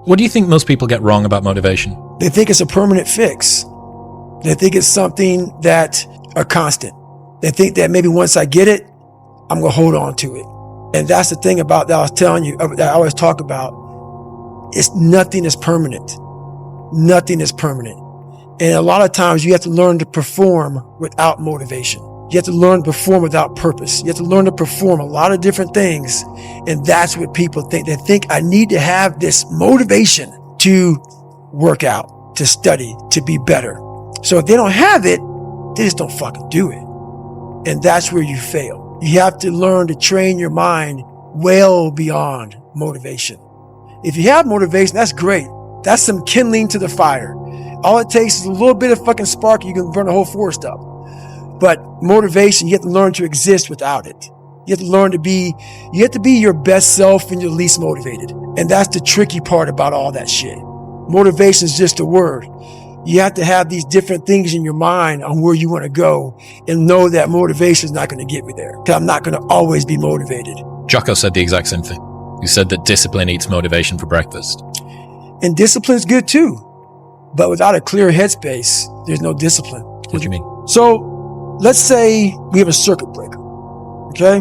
What do you think most people get wrong about motivation? They think it's a permanent fix. They think it's something that a constant. They think that maybe once I get it, I'm going to hold on to it. And that's the thing about that I was telling you, that I always talk about. Nothing is permanent. Nothing is permanent. And a lot of times you have to learn to perform without motivation. You have to learn to perform without purpose. You have to learn to perform a lot of different things. And that's what people think. They think I need to have this motivation to work out, to study, to be better. So if they don't have it, they just don't fucking do it. And that's where you fail. You have to learn to train your mind well beyond motivation. If you have motivation, that's great. That's some kindling to the fire. All it takes is a little bit of fucking spark, you can burn the whole forest up. But motivation, you have to learn to exist without it. You have to learn to be your best self when you're least motivated. And that's the tricky part about all that shit. Motivation is just a word. You have to have these different things in your mind on where you want to go and know that motivation is not going to get me there. Because I'm not going to always be motivated. Jocko said the exact same thing. He said that discipline eats motivation for breakfast. And discipline is good too. But without a clear headspace, there's no discipline. What do you mean? So let's say we have a circuit breaker, okay?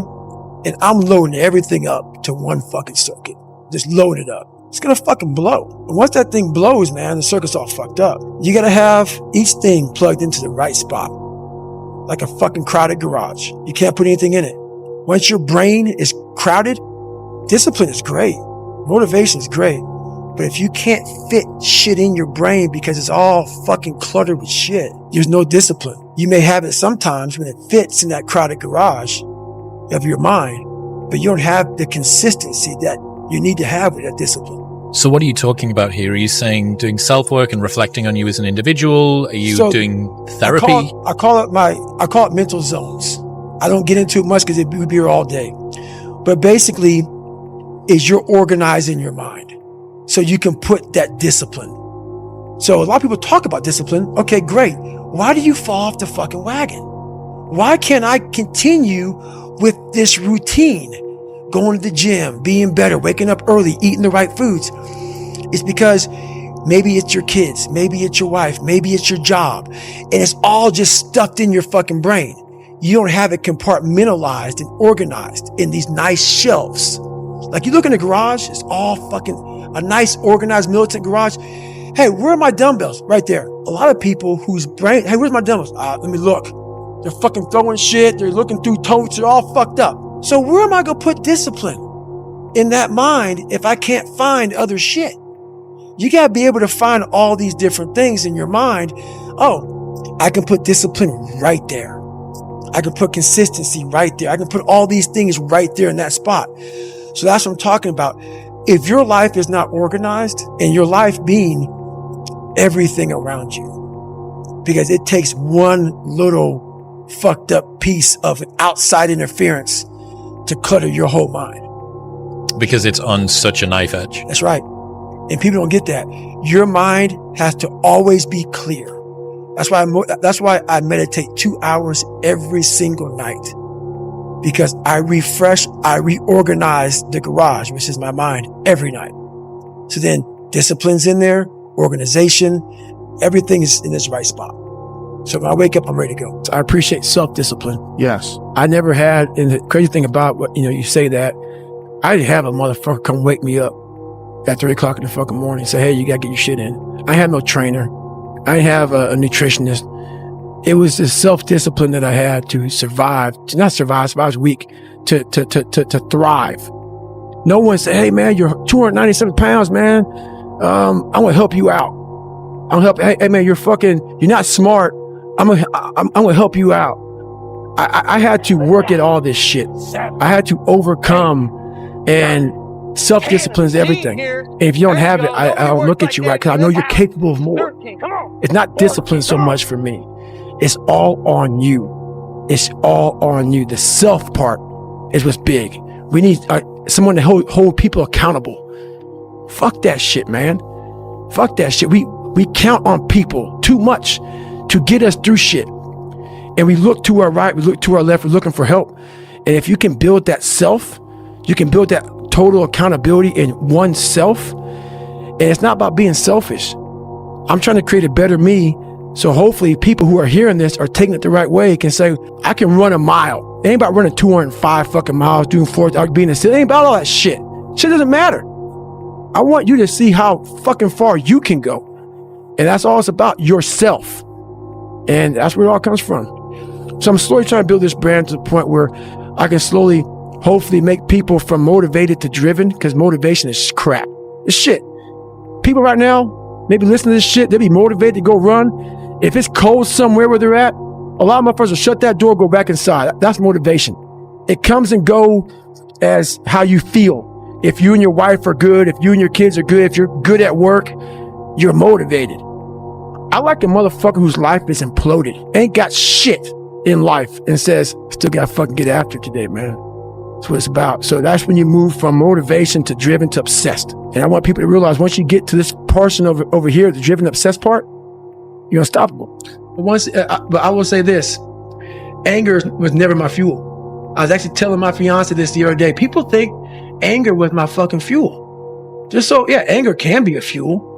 And I'm loading everything up to one fucking circuit. Just load it up. It's gonna fucking blow. And once that thing blows, man, the circuit's all fucked up. You gotta have each thing plugged into the right spot. Like a fucking crowded garage. You can't put anything in it. Once your brain is crowded, discipline is great. Motivation is great. But if you can't fit shit in your brain because it's all fucking cluttered with shit, there's no discipline. You may have it sometimes when it fits in that crowded garage of your mind, but you don't have the consistency that you need to have with that discipline. So what are you talking about here? Are you saying doing self-work and reflecting on you as an individual? Are you doing therapy? I call it mental zones. I don't get into it much because we'd be here all day. But basically, is you're organizing your mind so you can put that discipline. So a lot of people talk about discipline. Okay, great. Why do you fall off the fucking wagon? Why can't I continue with this routine? Going to the gym, being better, waking up early, eating the right foods. It's because maybe it's your kids, maybe it's your wife, maybe it's your job, and it's all just stuffed in your fucking brain. You don't have it compartmentalized and organized in these nice shelves. Like you look in the garage, it's all fucking a nice organized militant garage. Hey, where are my dumbbells? Right there. A lot of people whose brain, hey, where's my dumbbells? Let me look. They're fucking throwing shit. They're looking through totes. They're all fucked up. So where am I going to put discipline in that mind if I can't find other shit? You got to be able to find all these different things in your mind. Oh, I can put discipline right there. I can put consistency right there. I can put all these things right there in that spot. So that's what I'm talking about. If your life is not organized, and your life being everything around you, because it takes one little fucked up piece of outside interference to clutter your whole mind. Because it's on such a knife edge. That's right. And people don't get that. Your mind has to always be clear. That's why I meditate 2 hours every single night. Because I refresh, I reorganize the garage, which is my mind, every night. So then discipline's in there, organization, everything is in its right spot. So when I wake up, I'm ready to go. So I appreciate self-discipline. Yes. I never had, and the crazy thing about what, you say that, I didn't have a motherfucker come wake me up at 3 o'clock in the fucking morning and say, hey, you got to get your shit in. I had no trainer. I didn't have a nutritionist. It was the self-discipline that I had to survive, to not survive, I was weak, to thrive. No one said, hey man, you're 297 pounds, man. I want to help you out. I'm gonna help. Hey man, you're not smart. I'm gonna help you out. I had to work at all this shit. I had to overcome, and self-discipline is everything. And if you don't have it, I'll look at you right, because I know you're capable of more. It's not discipline so much for me. It's all on you. It's all on you. The self part is what's big. We need someone to hold people accountable. Fuck that shit, man. Fuck that shit. We count on people too much to get us through shit. And we look to our right, we look to our left, we're looking for help. And if you can build that self, you can build that total accountability in oneself, And it's not about being selfish. I'm trying to create a better me. So hopefully people who are hearing this are taking it the right way, can say, I can run a mile. It ain't about running 205 fucking miles, doing 4, being a city. It ain't about all that shit. Shit doesn't matter. I want you to see how fucking far you can go. And that's all it's about, yourself. And that's where it all comes from. So I'm slowly trying to build this brand to the point where I can slowly, hopefully make people from motivated to driven, because motivation is crap. It's shit. People right now, maybe listen to this shit, they'll be motivated to go run. If it's cold somewhere where they're at, a lot of motherfuckers will shut that door, go back inside. That's motivation. It comes and go as how you feel. If you and your wife are good, if you and your kids are good, if you're good at work, you're motivated. I like a motherfucker whose life is imploded, ain't got shit in life, and says, still gotta fucking get after it today, man. That's what it's about. So that's when you move from motivation to driven to obsessed. And I want people to realize once you get to this portion over here, the driven obsessed part, you're unstoppable. But I will say this, anger was never my fuel. I was actually telling my fiance this the other day. People think anger was my fucking fuel. Anger can be a fuel.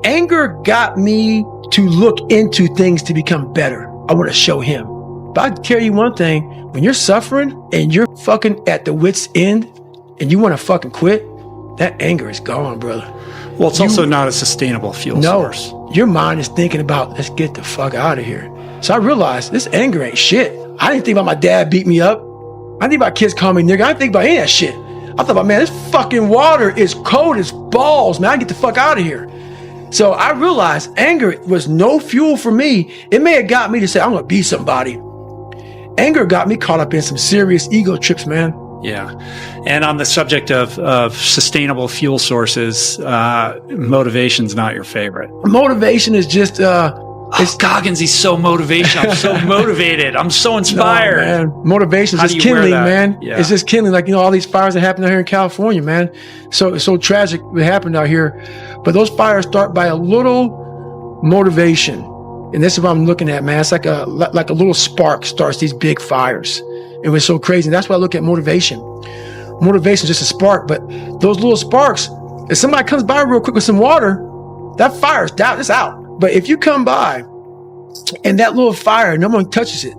Anger got me to look into things to become better. I want to show him. But I can tell you one thing, when you're suffering and you're fucking at the wit's end and you want to fucking quit, that anger is gone, brother. Well, it's also not a sustainable fuel source. Your mind is thinking about, let's get the fuck out of here. So I realized this anger ain't shit. I didn't think about my dad beat me up. I didn't think about kids calling me nigga. I didn't think about any of that shit. I thought about, man, this fucking water is cold as balls, man. I get the fuck out of here. So I realized anger was no fuel for me. It may have got me to say, I'm going to be somebody. Anger got me caught up in some serious ego trips, man. Yeah. And on the subject of sustainable fuel sources, motivation's not your favorite. Motivation is just, Goggins, he's so motivational. I'm so motivated. I'm so inspired. No, man. Motivation is just kindling, man. Yeah. It's just kindling. Like, all these fires that happen out here in California, man. So it's so tragic what happened out here. But those fires start by a little motivation. And this is what I'm looking at, man. It's like a little spark starts these big fires. It was so crazy. And that's why I look at motivation. Motivation is just a spark, but those little sparks, if somebody comes by real quick with some water, that fire's down, it's out. But if you come by and that little fire, no one touches it.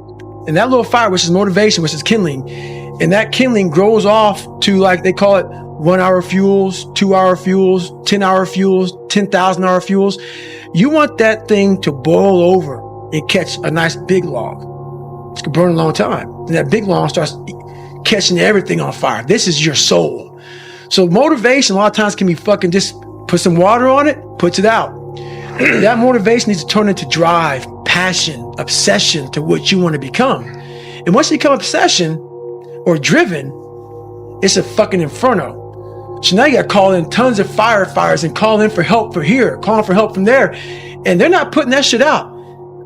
And that little fire, which is motivation, which is kindling, and that kindling grows off to, like, they call it 1 hour fuels, 2 hour fuels, 10 hour fuels, 10,000 hour fuels. You want that thing to boil over and catch a nice big log. It's going to burn a long time. And that big log starts catching everything on fire. This is your soul. So motivation a lot of times can be fucking just put some water on it, puts it out. That motivation needs to turn into drive, passion, obsession to what you want to become. And once you become obsession or driven, it's a fucking inferno. So now you got to call in tons of firefighters and call in for help for here, calling for help from there. And they're not putting that shit out.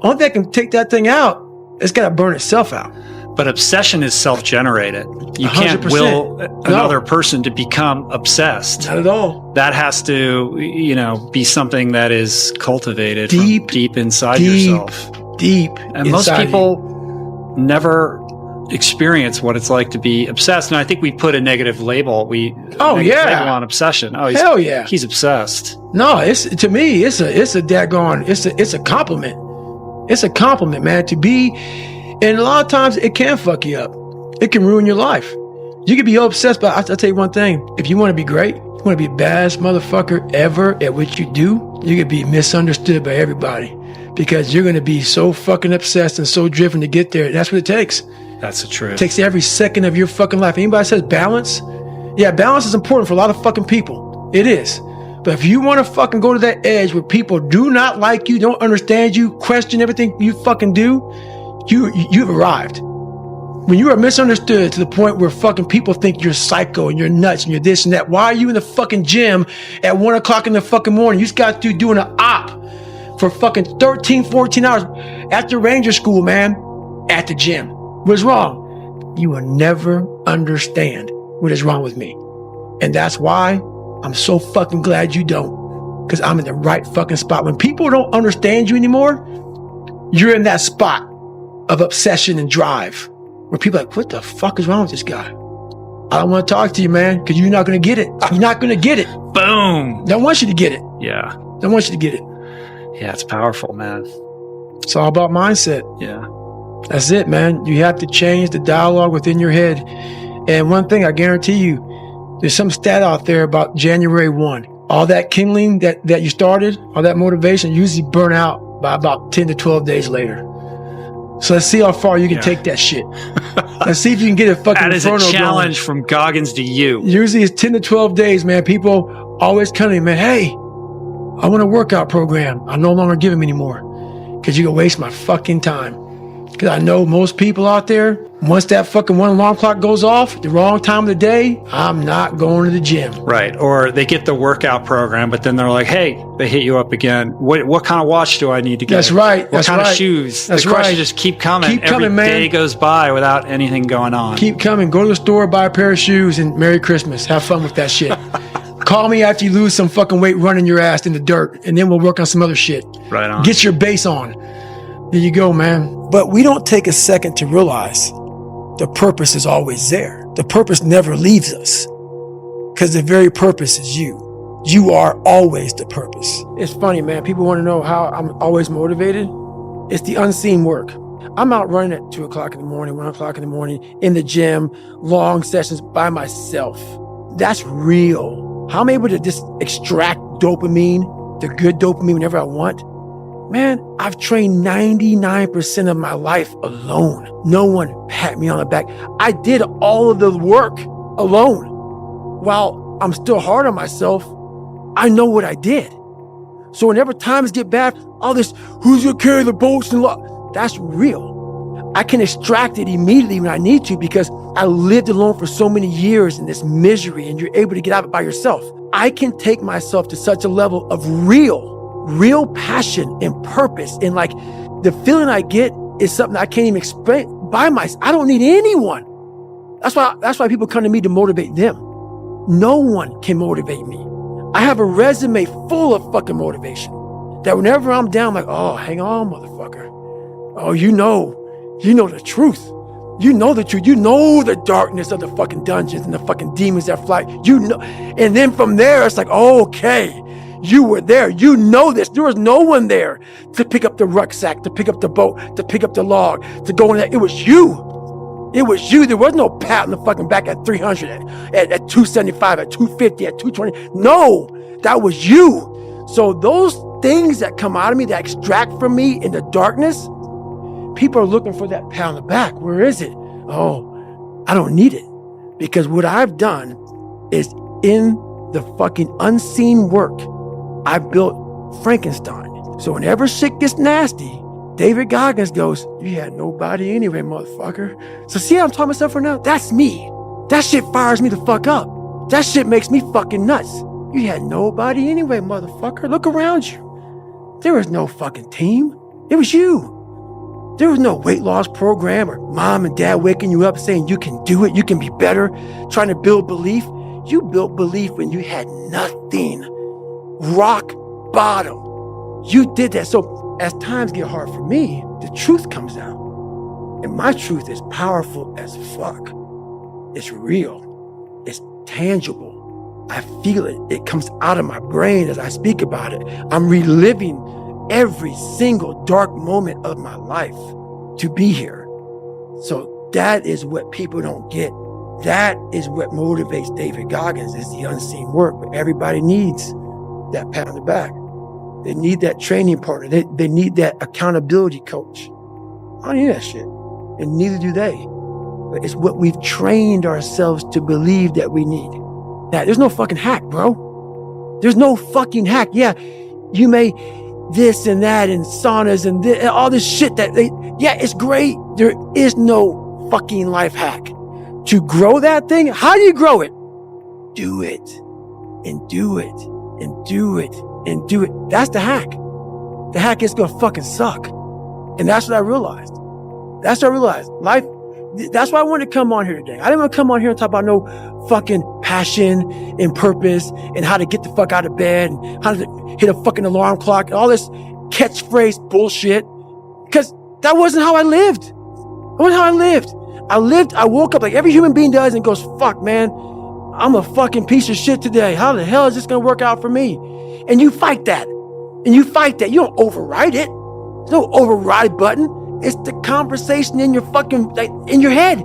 Only thing that can take that thing out, it's got to burn itself out. But obsession is self-generated. You 100%. Can't will another person to become obsessed. Not at all. That has to, be something that is cultivated deep inside yourself. And most people never experience what it's like to be obsessed. And I think we put a negative label. Label on obsession. Hell yeah. He's obsessed. No, to me, it's a daggone, it's a compliment. It's a compliment, man, to be. And a lot of times it can fuck you up. It can ruin your life. You can be obsessed, but I'll tell you one thing. If you want to be great, you want to be the baddest motherfucker ever at what you do, you can be misunderstood by everybody because you're going to be so fucking obsessed and so driven to get there. That's what it takes. That's the truth. It takes every second of your fucking life. Anybody says balance? Yeah, balance is important for a lot of fucking people. It is. But if you want to fucking go to that edge where people do not like you, don't understand you, question everything you fucking do, you've arrived. When you are misunderstood to the point where fucking people think you're psycho and you're nuts and you're this and that, why are you in the fucking gym at 1 o'clock in the fucking morning? You just got to doing an op for fucking 13, 14 hours after Ranger school, man, at the gym. What's wrong? You will never understand what is wrong with me. And that's why I'm so fucking glad you don't, because I'm in the right fucking spot. When people don't understand you anymore, you're in that spot of obsession and drive where people are like, what the fuck is wrong with this guy? I don't want to talk to you, man, because you're not going to get it. You're not going to get it. Boom. I don't want you to get it. Yeah. I want you to get it. Yeah, it's powerful, man. It's all about mindset. Yeah. That's it, man. You have to change the dialogue within your head. And one thing I guarantee you, there's some stat out there about January 1. All that kindling that you started, all that motivation usually burn out by about 10 to 12 days later. So let's see how far you can take that shit. Let's see if you can get a fucking That is a inferno challenge going. from Goggins to you. Usually it's 10 to 12 days, man. People always come to me, man, hey, I want a workout program. I no longer give them anymore because you're going to waste my fucking time. Because I know most people out there, once that fucking one alarm clock goes off, the wrong time of the day, I'm not going to the gym. Right. Or they get the workout program, but then they're like, hey, they hit you up again. What kind of watch do I need to get? That's right. What kind of shoes? That's the questions just keep coming. Keep coming, Every man. day goes by without anything going on. Keep coming. Go to the store, buy a pair of shoes, and Merry Christmas. Have fun with that shit. Call me after you lose some fucking weight running your ass in the dirt, and then we'll work on some other shit. Right on. Get your base on. There you go, man. But we don't take a second to realize the purpose is always there. The purpose never leaves us because the very purpose is you. You are always the purpose. It's funny, man. People want to know how I'm always motivated. It's the unseen work. I'm out running at 2 o'clock in the morning, 1 o'clock in the morning, in the gym, long sessions by myself. That's real. How I'm able to just extract dopamine, the good dopamine whenever I want. Man, I've trained 99% of my life alone. No one pat me on the back. I did all of the work alone. While I'm still hard on myself, I know what I did. So whenever times get bad, all this, who's gonna carry the boats and that's real. I can extract it immediately when I need to because I lived alone for so many years in this misery and you're able to get out of it by yourself. I can take myself to such a level of real passion and purpose. And like the feeling I get is something I can't even explain by myself. I don't need anyone. That's why people come to me to motivate them. No one can motivate me. I have a resume full of fucking motivation that whenever I'm down, I'm like, oh, hang on, motherfucker. Oh, you know the truth. You know the truth. You know the darkness of the fucking dungeons and the fucking demons that fly. You know. And then from there, it's like, oh, okay. You were there. You know this. There was no one there to pick up the rucksack, to pick up the boat, to pick up the log, to go in there. It was you. It was you. There was no pat on the fucking back at 300, at 275, at 250, at 220. No, that was you. So those things that come out of me, that extract from me in the darkness, people are looking for that pat on the back. Where is it? Oh, I don't need it. Because what I've done is in the fucking unseen work, I built Frankenstein. So whenever shit gets nasty, David Goggins goes, you had nobody anyway, motherfucker. So see how I'm talking myself right now? That's me. That shit fires me the fuck up. That shit makes me fucking nuts. You had nobody anyway, motherfucker. Look around you. There was no fucking team. It was you. There was no weight loss program or mom and dad waking you up saying you can do it, you can be better, trying to build belief. You built belief when you had nothing. Rock bottom. You did that. So as times get hard for me, the truth comes out. And my truth is powerful as fuck. It's real. It's tangible. I feel it. It comes out of my brain as I speak about it. I'm reliving every single dark moment of my life to be here. So that is what people don't get. That is what motivates David Goggins, is the unseen work. But everybody needs that pat on the back. They need that training partner. They need that accountability coach. I don't need that shit. And neither do they. But it's what we've trained ourselves to believe that we need. Now, there's no fucking hack, bro. There's no fucking hack. Yeah, you may this and that and saunas and this, all this shit yeah, it's great. There is no fucking life hack. To grow that thing, how do you grow it? Do it and do it and do it and do it. That's the hack. The hack is gonna fucking suck. And that's what I realized. Life, that's why I wanted to come on here today. I didn't want to come on here and talk about no fucking passion and purpose and how to get the fuck out of bed and how to hit a fucking alarm clock and all this catchphrase bullshit. Because that wasn't how I lived. I woke up like every human being does and goes, fuck, man, I'm a fucking piece of shit today. How the hell is this going to work out for me? And you fight that. You don't override it. There's no override button. It's the conversation in your fucking, in your head.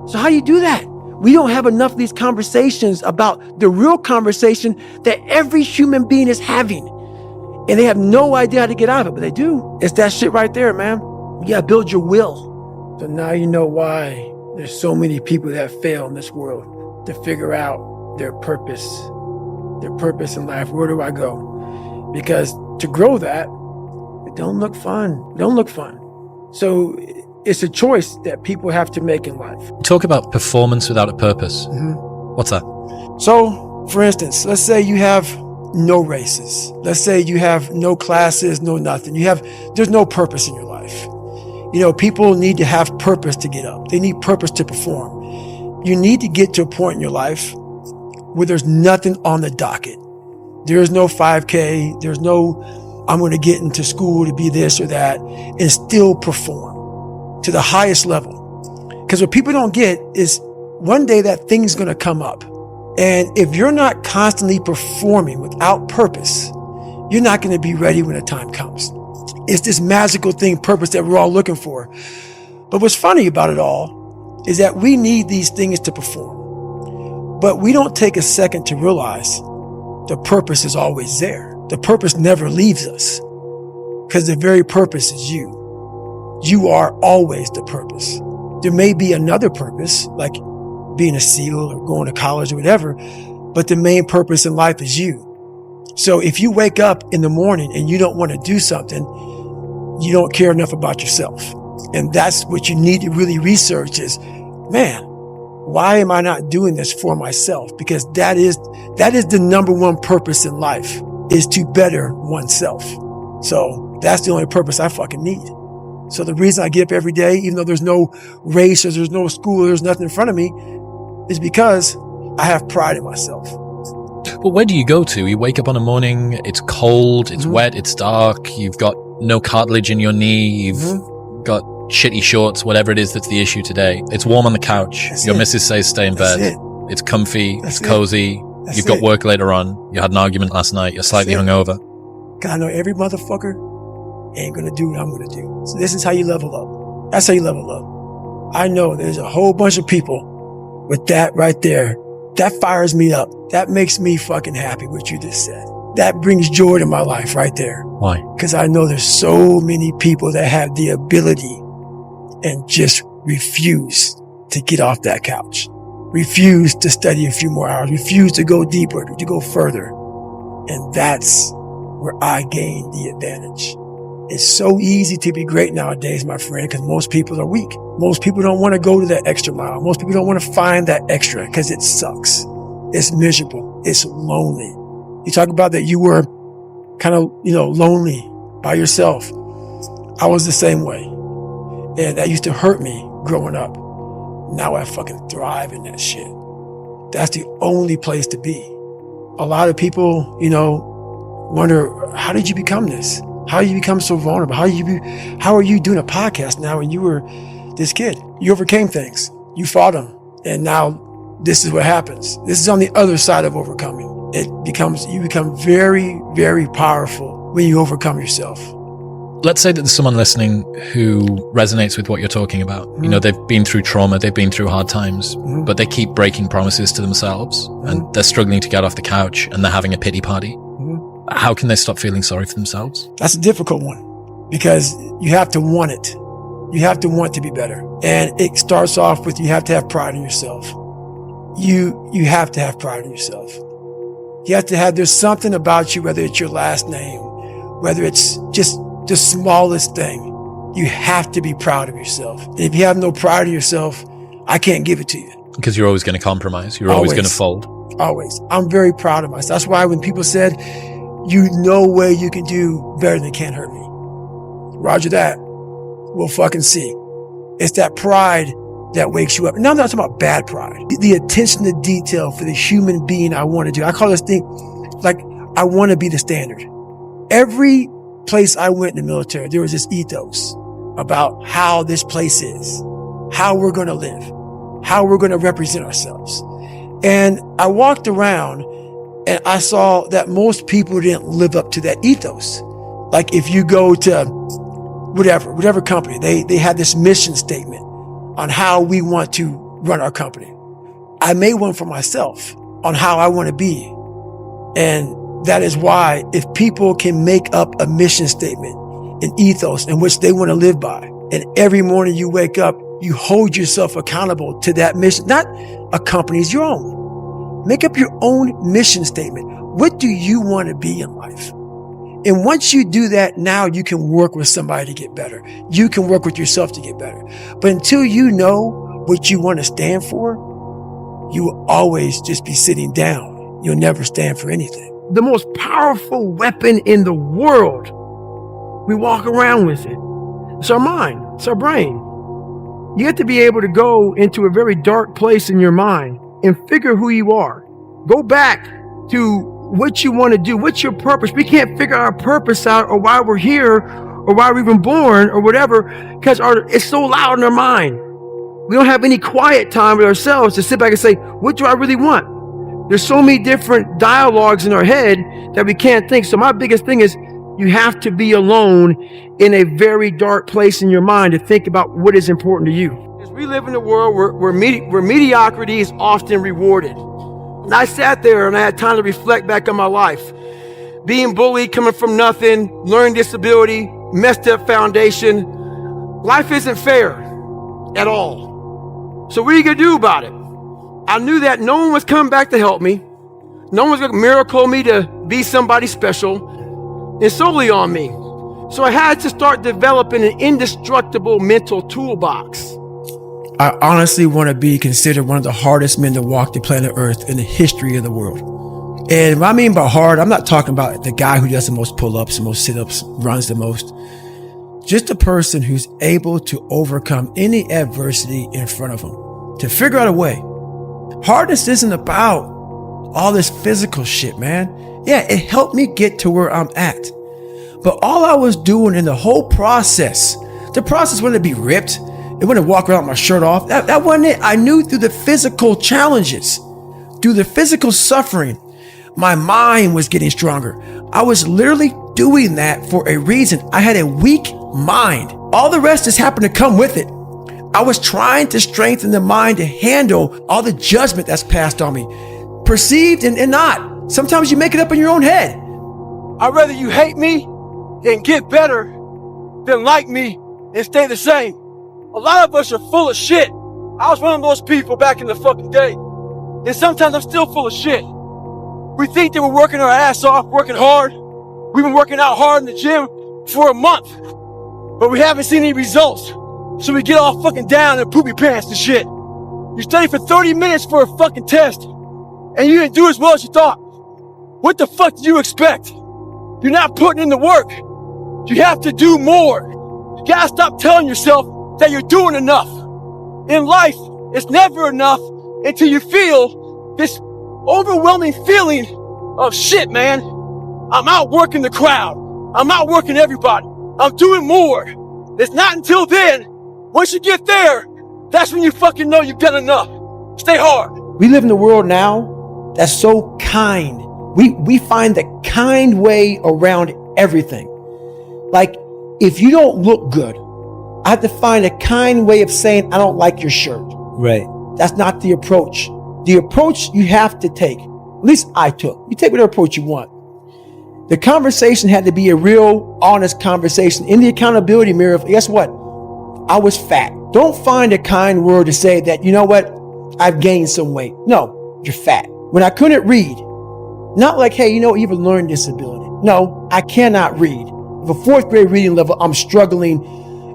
So how do you do that? We don't have enough of these conversations about the real conversation that every human being is having. And they have no idea how to get out of it, but they do. It's that shit right there, man. You gotta build your will. So now you know why there's so many people that fail in this world to figure out their purpose in life. Where do I go? Because to grow that, it don't look fun. So it's a choice that people have to make in life. Talk about performance without a purpose. Mm-hmm. What's that? So, for instance, let's say you have no races. Let's say you have no classes, no nothing. There's no purpose in your life. People need to have purpose to get up. They need purpose to perform. You need to get to a point in your life where there's nothing on the docket. There's no 5K. There's no, I'm going to get into school to be this or that and still perform to the highest level. Because what people don't get is one day that thing's going to come up. And if you're not constantly performing without purpose, you're not going to be ready when the time comes. It's this magical thing, purpose, that we're all looking for. But what's funny about it all is that we need these things to perform. But we don't take a second to realize the purpose is always there. The purpose never leaves us because the very purpose is you. You are always the purpose. There may be another purpose, like being a SEAL or going to college or whatever, but the main purpose in life is you. So if you wake up in the morning and you don't want to do something, you don't care enough about yourself. And that's what you need to really research is, man, why am I not doing this for myself? Because that is the number one purpose in life, is to better oneself. So that's the only purpose I fucking need. So the reason I get up every day, even though there's no race or there's no school, there's nothing in front of me, is because I have pride in myself. But where do you go to? You wake up on a morning, it's cold, it's wet, it's dark, you've got no cartilage in your knee, you've got shitty shorts, whatever it is that's the issue today. It's warm on the couch. Your missus says stay in bed. It's comfy, it's cozy. You've got work later on. You had an argument last night. You're slightly hungover. Cause I know every motherfucker ain't gonna do what I'm gonna do. So this is how you level up. That's how you level up. I know there's a whole bunch of people with that right there. That fires me up. That makes me fucking happy, what you just said. That brings joy to my life right there. Why? Because I know there's so many people that have the ability and just refuse to get off that couch. Refuse to study a few more hours. Refuse to go deeper, to go further. And that's where I gain the advantage. It's so easy to be great nowadays, my friend, because most people are weak. Most people don't want to go to that extra mile. Most people don't want to find that extra because it sucks. It's miserable. It's lonely. You talk about that you were kind of, lonely by yourself. I was the same way. And that used to hurt me growing up. Now I fucking thrive in that shit. That's the only place to be. A lot of people, wonder, how did you become this? How did you become so vulnerable? How are you doing a podcast now when you were this kid? You overcame things. You fought them. And now this is what happens. This is on the other side of overcoming. You become very, very powerful when you overcome yourself. Let's say that there's someone listening who resonates with what you're talking about. They've been through trauma, they've been through hard times, but they keep breaking promises to themselves and they're struggling to get off the couch and they're having a pity party. How can they stop feeling sorry for themselves? That's a difficult one because you have to want it. You have to want to be better. And it starts off with, you have to have pride in yourself. You have to have pride in yourself. You have to have, there's something about you, whether it's your last name, whether it's just the smallest thing, you have to be proud of yourself. And if you have no pride in yourself, I can't give it to you. Because you're always going to compromise. You're always going to fold. Always. I'm very proud of myself. That's why when people said, no way you can do better than Can't Hurt Me. Roger that. We'll fucking see. It's that pride that wakes you up. And now I'm not talking about bad pride. The attention to detail for the human being I want to do. I call this thing, like, I want to be the standard. Every place I went in the military, there was this ethos about how this place is, how we're going to live, how we're going to represent ourselves. And I walked around and I saw that most people didn't live up to that ethos. Like if you go to whatever company, they had this mission statement on how we want to run our company. I made one for myself on how I want to be. And that is why if people can make up a mission statement, an ethos in which they want to live by, and every morning you wake up, you hold yourself accountable to that mission, not a company's, your own. Make up your own mission statement. What do you want to be in life? And once you do that, now you can work with somebody to get better. You can work with yourself to get better. But until you know what you want to stand for, you will always just be sitting down. You'll never stand for anything. The most powerful weapon in the world, we walk around with it. It's our mind. It's our brain. You have to be able to go into a very dark place in your mind and figure who you are. Go back to what you want to do. What's your purpose? We can't figure our purpose out or why we're here or why we're even born or whatever because it's so loud in our mind. We don't have any quiet time with ourselves to sit back and say, what do I really want? There's so many different dialogues in our head that we can't think. So my biggest thing is you have to be alone in a very dark place in your mind to think about what is important to you. We live in a world where mediocrity is often rewarded. And I sat there and I had time to reflect back on my life. Being bullied, coming from nothing, learning disability, messed up foundation. Life isn't fair at all. So what are you going to do about it? I knew that no one was coming back to help me. No one was going to miracle me to be somebody special. It's solely on me. So I had to start developing an indestructible mental toolbox. I honestly want to be considered one of the hardest men to walk the planet Earth in the history of the world. And what I mean by hard, I'm not talking about the guy who does the most pull-ups, the most sit-ups, runs the most. Just a person who's able to overcome any adversity in front of him, to figure out a way. Hardness isn't about all this physical shit, man. Yeah, it helped me get to where I'm at. But all I was doing in the whole process, the process wasn't to be ripped. It wasn't to walk around with my shirt off. That wasn't it. I knew through the physical challenges, through the physical suffering, my mind was getting stronger. I was literally doing that for a reason. I had a weak mind. All the rest just happened to come with it. I was trying to strengthen the mind to handle all the judgment that's passed on me, perceived and not. Sometimes you make it up in your own head. I'd rather you hate me and get better than like me and stay the same. A lot of us are full of shit. I was one of those people back in the fucking day. And sometimes I'm still full of shit. We think that we're working our ass off, working hard. We've been working out hard in the gym for a month, but we haven't seen any results. So we get all fucking down and poopy pants and shit. You study for 30 minutes for a fucking test, and you didn't do as well as you thought. What the fuck do you expect? You're not putting in the work. You have to do more. You gotta stop telling yourself that you're doing enough. In life, it's never enough until you feel this overwhelming feeling of shit, man. I'm outworking the crowd. I'm outworking everybody. I'm doing more. It's not until then. Once you get there, that's when you fucking know you've done enough. Stay hard. We live in a world now that's so kind. We find the kind way around everything. Like, if you don't look good, I have to find a kind way of saying, I don't like your shirt. Right. That's not the approach. The approach you have to take, at least I took. You take whatever approach you want. The conversation had to be a real, honest conversation. In the accountability mirror, guess what? I was fat. Don't find a kind word to say that, you know what? I've gained some weight. No, you're fat. When I couldn't read, not like, hey, you know, you have a learning disability. No, I cannot read. With a fourth grade reading level, I'm struggling.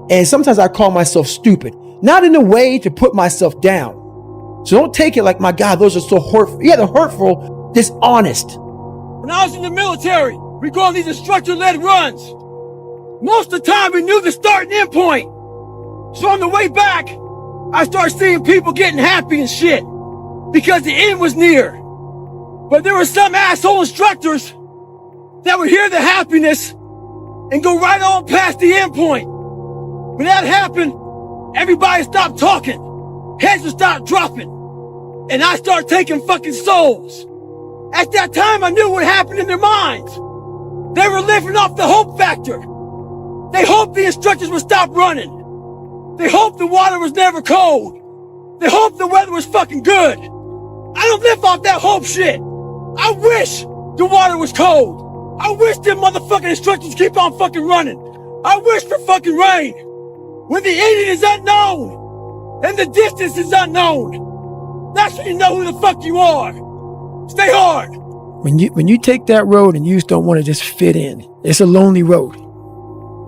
And sometimes I call myself stupid. Not in a way to put myself down. So don't take it like, my God, those are so hurtful. Yeah, they're hurtful, dishonest. When I was in the military, we go on these instructor-led runs. Most of the time, we knew the start and end point. So on the way back, I started seeing people getting happy and shit because the end was near. But there were some asshole instructors that would hear the happiness and go right on past the end point. When that happened, everybody stopped talking. Heads would start dropping. and I started taking fucking souls. At that time, I knew what happened in their minds. They were living off the hope factor. They hoped the instructors would stop running. They hoped the water was never cold. They hoped the weather was fucking good. I don't live off that hope shit. I wish the water was cold. I wish them motherfucking instructors keep on fucking running. I wish for fucking rain. When the ending is unknown and the distance is unknown, that's when you know who the fuck you are. Stay hard. When you take that road and you just don't want to just fit in, it's a lonely road.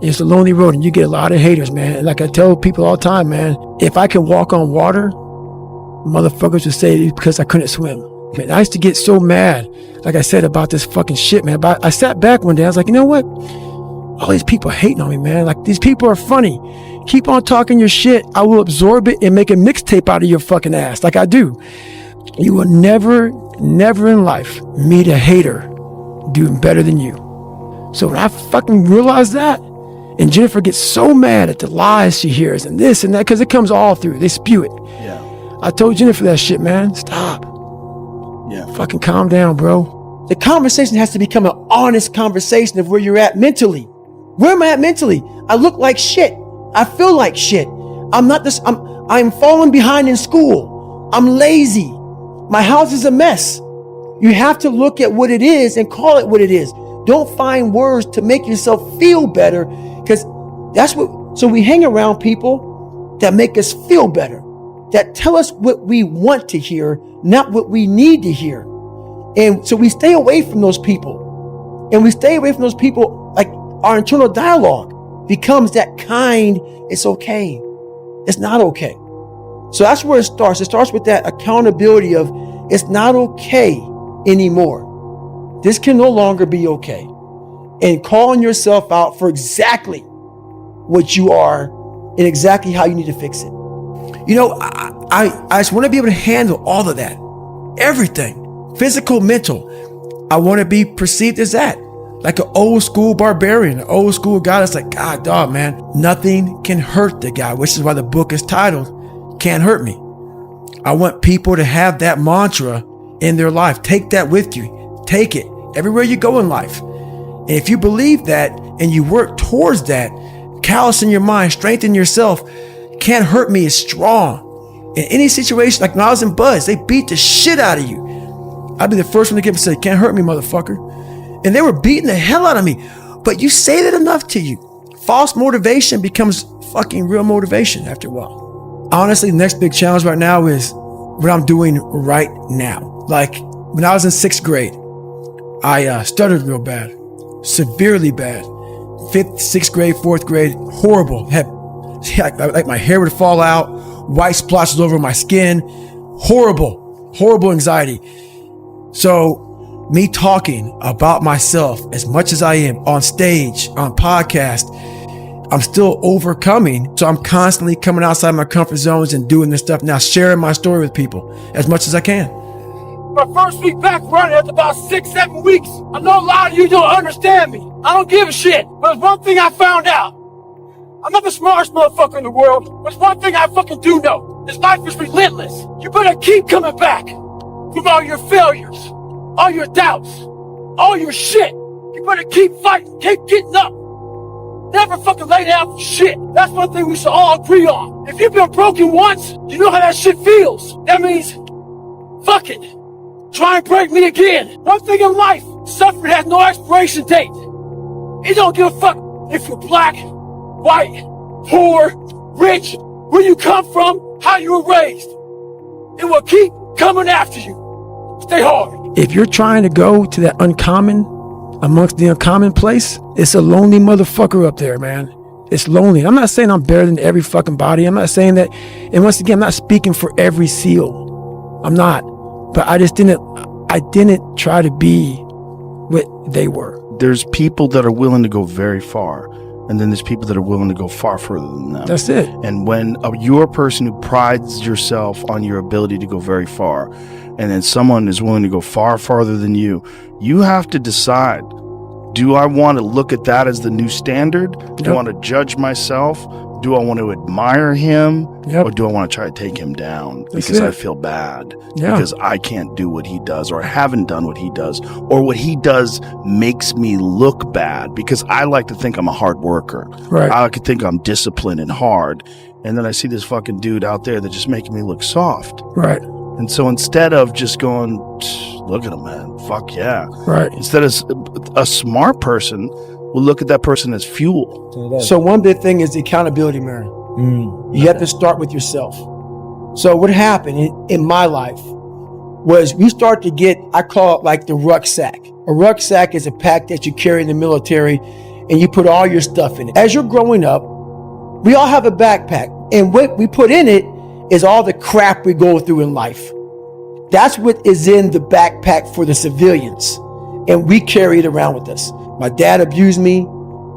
It's a lonely road, and you get a lot of haters, man. And like I tell people all the time, man, if I can walk on water, motherfuckers would say it's because I couldn't swim. Man, I used to get so mad, like I said, about this fucking shit, man. But I sat back one day, I was like, you know what? All these people hating on me, man. Like, these people are funny. Keep on talking your shit. I will absorb it and make a mixtape out of your fucking ass, like I do. You will never in life meet a hater doing better than you. So when I fucking realized that, and Jennifer gets so mad at the lies she hears and this and that, because it comes all through. They spew it. Yeah. I told Jennifer that shit, man. Stop. Yeah. Fucking calm down, bro. The conversation has to become an honest conversation of where you're at mentally. Where am I at mentally? I look like shit. I feel like shit. I'm falling behind in school. I'm lazy. My house is a mess. You have to look at what it is and call it what it is. Don't find words to make yourself feel better, because so we hang around people that make us feel better, that tell us what we want to hear, not what we need to hear. And so we stay away from those people. And we stay away from those people, like our internal dialogue becomes that kind, it's okay. It's not okay. So that's where it starts. It starts with that accountability of it's not okay anymore. This can no longer be okay. And calling yourself out for exactly what you are and exactly how you need to fix it. You know, I just want to be able to handle all of that. Everything. Physical, mental. I want to be perceived as that. Like an old school barbarian, an old school guy that's like, God, dog, man, nothing can hurt the guy, which is why the book is titled, Can't Hurt Me. I want people to have that mantra in their life. Take that with you. Take it everywhere you go in life. And if you believe that and you work towards that, callous in your mind, strengthen yourself, can't hurt me is strong. In any situation, like when I was in Buzz, they beat the shit out of you. I'd be the first one to get up and say, can't hurt me, motherfucker. And they were beating the hell out of me. But you say that enough to you. False motivation becomes fucking real motivation after a while. Honestly, the next big challenge right now is what I'm doing right now. Like when I was in 6th grade, I stuttered real bad, severely bad. 5th, 6th grade, 4th grade, horrible. Like my hair would fall out, white splotches over my skin, horrible anxiety. So me talking about myself as much as I am on stage, on podcast, I'm still overcoming. So I'm constantly coming outside my comfort zones and doing this stuff now, sharing my story with people as much as I can. My first week back running, after about 6-7 weeks, I know a lot of you don't understand me. I don't give a shit. But there's one thing I found out. I'm not the smartest motherfucker in the world, but there's one thing I fucking do know. This life is relentless. You better keep coming back from all your failures, all your doubts, all your shit. You better keep fighting, keep getting up. Never fucking lay down for shit. That's one thing we should all agree on. If you've been broken once, you know how that shit feels. That means, fuck it. Try and break me again. One thing in life, suffering has no expiration date. It don't give a fuck if you're black, white, poor, rich, where you come from, how you were raised. It will keep coming after you. Stay hard. If you're trying to go to that uncommon, amongst the uncommon place, it's a lonely motherfucker up there, man. It's lonely. I'm not saying I'm better than every fucking body. I'm not saying that. And once again, I'm not speaking for every SEAL. I'm not. But I didn't try to be what they were. There's people that are willing to go very far, and then there's people that are willing to go far further than them. That's it. And when you're a person who prides yourself on your ability to go very far, and then someone is willing to go far farther than you, you have to decide, do I want to look at that as the new standard? Do I want to judge myself do I want to admire him Yep. or do I want to try to take him down That's because it. I feel bad Yeah. because I can't do what he does or I haven't done what he does or what he does makes me look bad because I like to think I'm a hard worker. Right. I like to think I'm disciplined and hard. And then I see this fucking dude out there that's just making me look soft. Right. And so instead of just going, look at him, man, fuck yeah. Right. Instead of a smart person will look at that person as fuel. So one big thing is the accountability mirror. You have to start with yourself. So what happened in my life was we start to get, I call it like the rucksack. A rucksack is a pack that you carry in the military and you put all your stuff in it. As you're growing up, we all have a backpack. And what we put in it is all the crap we go through in life. That's what is in the backpack for the civilians. And we carry it around with us. My dad abused me,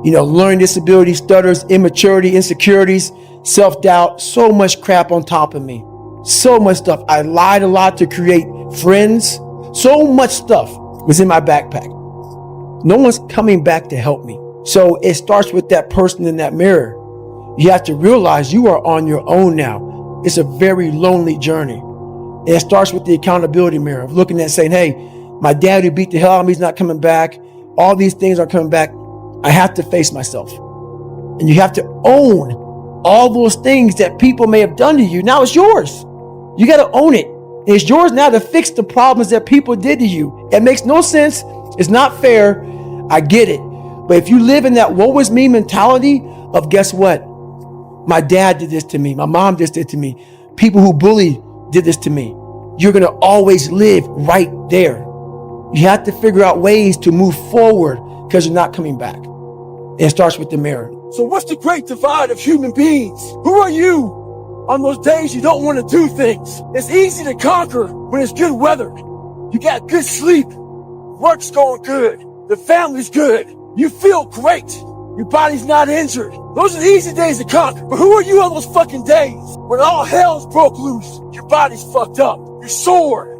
learning disability, stutters, immaturity, insecurities, self-doubt, so much crap on top of me. So much stuff. I lied a lot to create friends. So much stuff was in my backpack. No one's coming back to help me. So it starts with that person in that mirror. You have to realize you are on your own now. It's a very lonely journey. And it starts with the accountability mirror of looking at saying, hey, my dad who beat the hell out of me is not coming back. All these things are coming back. I have to face myself. And you have to own all those things that people may have done to you. Now it's yours. You got to own it. And it's yours now to fix the problems that people did to you. It makes no sense. It's not fair. I get it. But if you live in that woe is me mentality of guess what? My dad did this to me. My mom did this to me. People who bullied did this to me. You're going to always live right there. You have to figure out ways to move forward because you're not coming back. And it starts with the mirror. So what's the great divide of human beings? Who are you on those days you don't want to do things? It's easy to conquer when it's good weather. You got good sleep. Work's going good. The family's good. You feel great. Your body's not injured. Those are the easy days to conquer. But who are you on those fucking days when all hell's broke loose? Your body's fucked up. You're sore.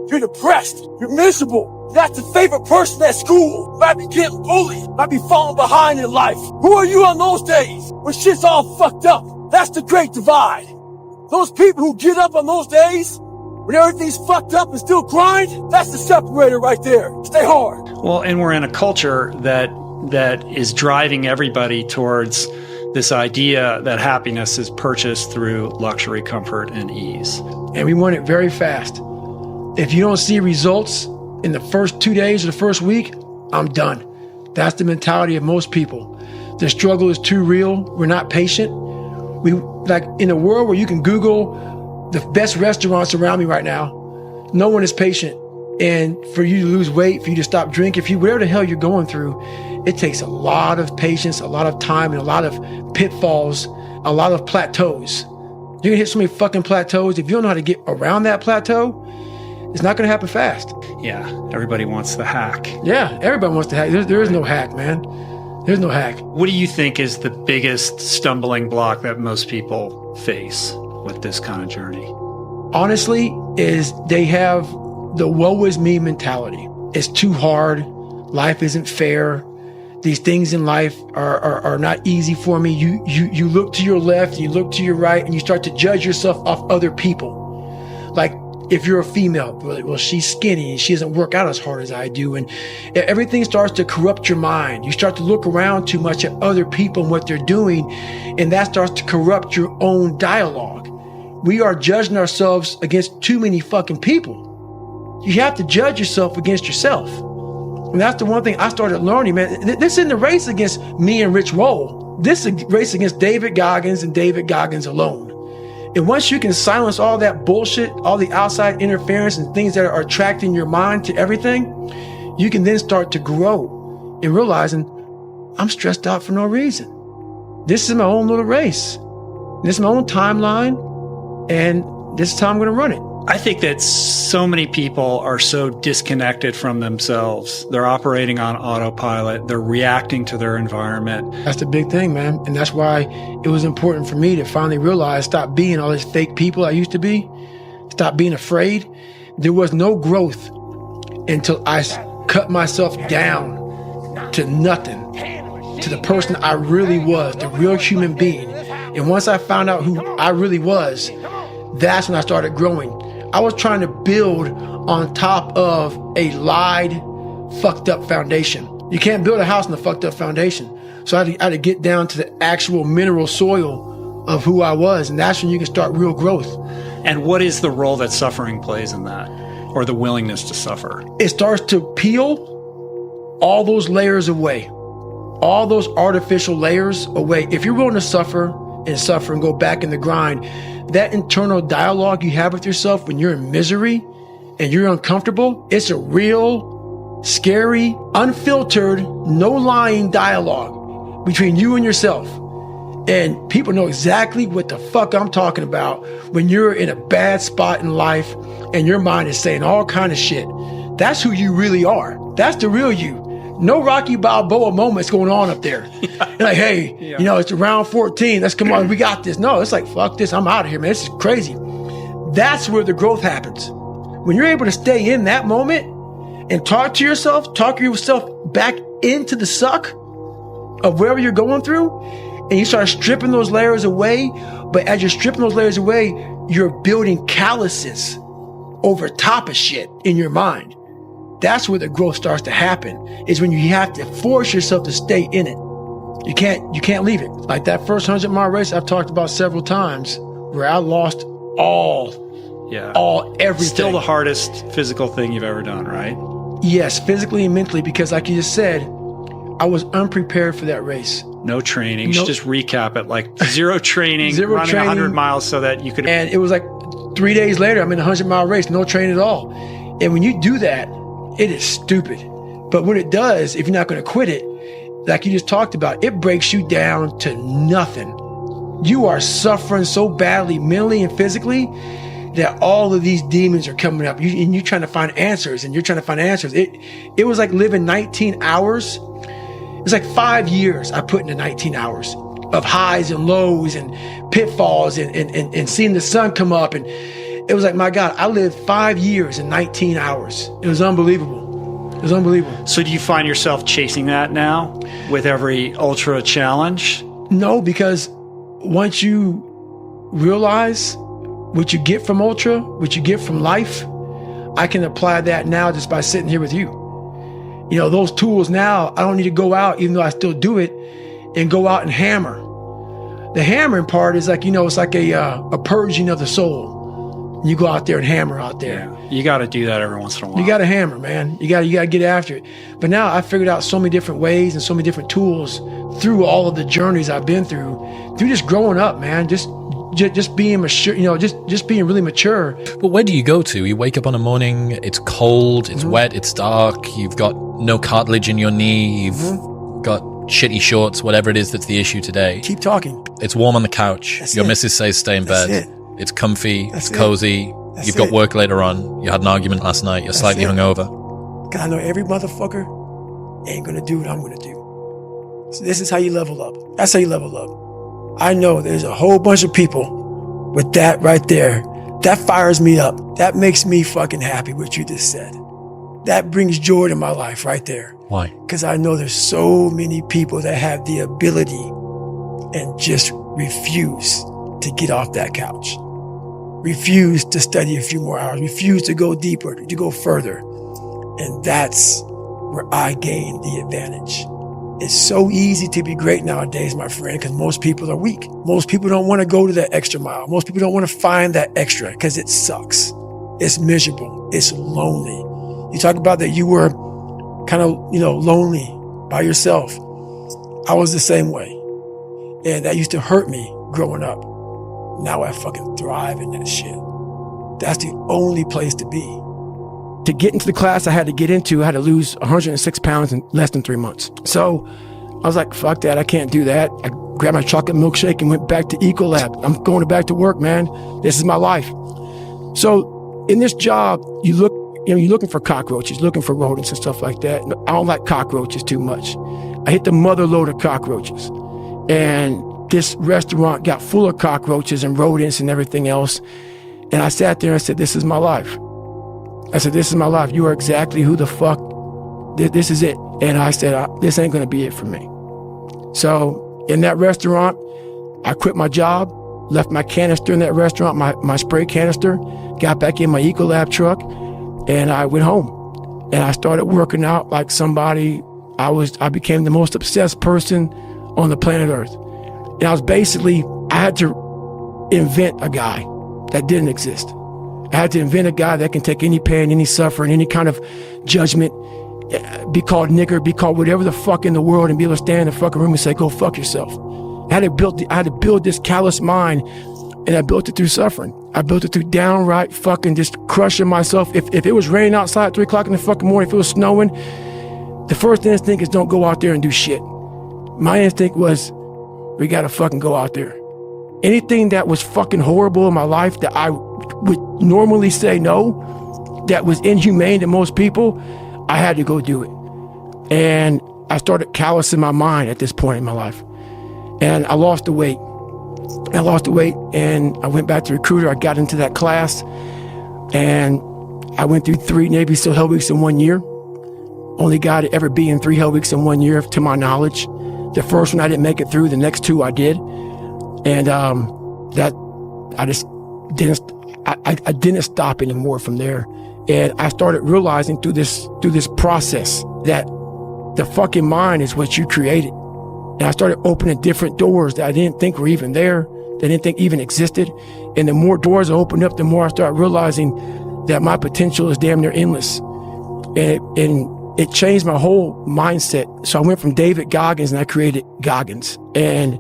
You're depressed. You're miserable. You're not the favorite person at school. You might be getting bullied. You might be falling behind in life. Who are you on those days when shit's all fucked up? That's the great divide. Those people who get up on those days when everything's fucked up and still grind, that's the separator right there. Stay hard. Well, and we're in a culture that is driving everybody towards this idea that happiness is purchased through luxury, comfort, and ease. And we want it very fast. If you don't see results in the first 2 days or the first week, I'm done. That's the mentality of most people. The struggle is too real. We're not patient. We like in a world where you can Google the best restaurants around me right now. No one is patient. And for you to lose weight, for you to stop drinking, whatever the hell you're going through, it takes a lot of patience, a lot of time, and a lot of pitfalls, a lot of plateaus. You're gonna hit so many fucking plateaus. If you don't know how to get around that plateau, it's not gonna happen fast. Yeah, everybody wants the hack. Yeah, everybody wants to hack. There is no hack, man. There's no hack. What do you think is the biggest stumbling block that most people face with this kind of journey? Honestly, is they have the woe is me mentality. It's too hard. Life isn't fair. These things in life are not easy for me. You look to your left, you look to your right, and you start to judge yourself off other people. Like if you're a female, well, she's skinny and she doesn't work out as hard as I do. And everything starts to corrupt your mind. You start to look around too much at other people and what they're doing, and that starts to corrupt your own dialogue. We are judging ourselves against too many fucking people. You have to judge yourself against yourself. And that's the one thing I started learning, man. This isn't a race against me and Rich Roll. This is a race against David Goggins and David Goggins alone. And once you can silence all that bullshit, all the outside interference and things that are attracting your mind to everything, you can then start to grow in realizing I'm stressed out for no reason. This is my own little race. This is my own timeline. And this is how I'm going to run it. I think that so many people are so disconnected from themselves. They're operating on autopilot. They're reacting to their environment. That's the big thing, man. And that's why it was important for me to finally realize, stop being all these fake people I used to be. Stop being afraid. There was no growth until I cut myself down to nothing, to the person I really was, the real human being. And once I found out who I really was, that's when I started growing. I was trying to build on top of a lied, fucked up foundation. You can't build a house on a fucked up foundation. So I had to get down to the actual mineral soil of who I was. And that's when you can start real growth. And what is the role that suffering plays in that, or the willingness to suffer? It starts to peel all those layers away, all those artificial layers away. If you're willing to suffer and go back in the grind, that internal dialogue you have with yourself when you're in misery and you're uncomfortable, it's a real, scary, unfiltered, no lying dialogue between you and yourself. And people know exactly what the fuck I'm talking about when you're in a bad spot in life and your mind is saying all kind of shit. That's who you really are. That's the real you. No Rocky Balboa moments going on up there. You're like, hey, you know, it's round 14. Let's come on. We got this. No, it's like, fuck this. I'm out of here, man. This is crazy. That's where the growth happens. When you're able to stay in that moment and talk yourself back into the suck of wherever you're going through, and you start stripping those layers away. But as you're stripping those layers away, you're building calluses over top of shit in your mind. That's where the growth starts to happen, is when you have to force yourself to stay in it. You can't leave it. Like that first 100-mile race I've talked about several times, where I lost everything. Still the hardest physical thing you've ever done, right? Yes, physically and mentally, because like you just said, I was unprepared for that race. No training. You should just recap it. Like zero training, running 100 miles so that you could. And it was like 3 days later, I'm in a 100-mile race, no training at all. And when you do that, it is stupid. But what it does, if you're not going to quit it, like you just talked about, it breaks you down to nothing. You are suffering so badly, mentally and physically, that all of these demons are coming up. And you're trying to find answers, and you're trying to find answers. It was like living 19 hours. It's like 5 years I put into 19 hours of highs and lows and pitfalls and seeing the sun come up. And it was like, my God, I lived 5 years in 19 hours. It was unbelievable. It was unbelievable. So do you find yourself chasing that now with every ultra challenge? No, because once you realize what you get from ultra, what you get from life, I can apply that now just by sitting here with you. You know, those tools now, I don't need to go out, even though I still do it, and go out and hammer. The hammering part is like, you know, it's like a purging of the soul. You go out there and hammer out there. Yeah, you got to do that every once in a while. You got to hammer, man. You got to get after it. But now I figured out so many different ways and so many different tools through all of the journeys I've been through just growing up, man. Just being mature, you know, just being really mature. But where do you go to? You wake up on a morning, it's cold, it's wet, it's dark, you've got no cartilage in your knee, you've got shitty shorts, whatever it is that's the issue today. Keep talking. It's warm on the couch. That's your it. missus says stay in bed. That's it. It's comfy, That's it's cozy. That's You've got it. work later on. You had an argument last night. You're That's slightly it. hungover. Because I know every motherfucker ain't going to do what I'm going to do. So this is how you level up. That's how you level up. I know there's a whole bunch of people with that right there. That fires me up. That makes me fucking happy, what you just said. That brings joy to my life right there. Why? Because I know there's so many people that have the ability and just refuse to get off that couch. Refuse to study a few more hours. Refuse to go deeper, to go further. And that's where I gain the advantage. It's so easy to be great nowadays, my friend, because most people are weak. Most people don't want to go to that extra mile. Most people don't want to find that extra because it sucks. It's miserable. It's lonely. You talk about that you were kind of, lonely by yourself. I was the same way. And that used to hurt me growing up. Now I fucking thrive in that shit. That's the only place to be. To get into the class I had to lose 106 pounds in less than 3 months. So I was like, fuck that, I can't do that. I grabbed my chocolate milkshake and went back to Ecolab. I'm going back to work, man. This is my life. So in this job, you're looking for cockroaches, looking for rodents and stuff like that. I don't like cockroaches too much. I hit the mother load of cockroaches. And this restaurant got full of cockroaches and rodents and everything else. And I sat there and said, this is my life. I said, this is my life. You are exactly who the fuck, this is it. And I said, this ain't going to be it for me. So in that restaurant, I quit my job, left my canister in that restaurant, my spray canister, got back in my Ecolab truck, and I went home. And I started working out like somebody. I became the most obsessed person on the planet Earth. And I had to invent a guy that didn't exist. I had to invent a guy that can take any pain, any suffering, any kind of judgment, be called nigger, be called whatever the fuck in the world, and be able to stand in the fucking room and say, go fuck yourself. I had to build this callous mind, and I built it through suffering. I built it through downright fucking just crushing myself. If it was raining outside at 3 o'clock in the fucking morning, if it was snowing, the first instinct is don't go out there and do shit. My instinct was, we gotta fucking go out there. Anything that was fucking horrible in my life that I would normally say no, that was inhumane to most people, I had to go do it. And I started callousing my mind at this point in my life. And I lost the weight. And I went back to recruiter. I got into that class, and I went through 3 Navy SEAL Hell Weeks in 1 year. Only guy to ever be in 3 Hell Weeks in 1 year, to my knowledge. The first one I didn't make it through. The next 2 I did. And that I just didn't. I didn't stop anymore from there. And I started realizing through this process that the fucking mind is what you created. And I started opening different doors that I didn't think were even there, that I didn't think even existed. And the more doors I opened up, the more I started realizing that my potential is damn near endless. And it changed my whole mindset. So I went from David Goggins and I created Goggins. And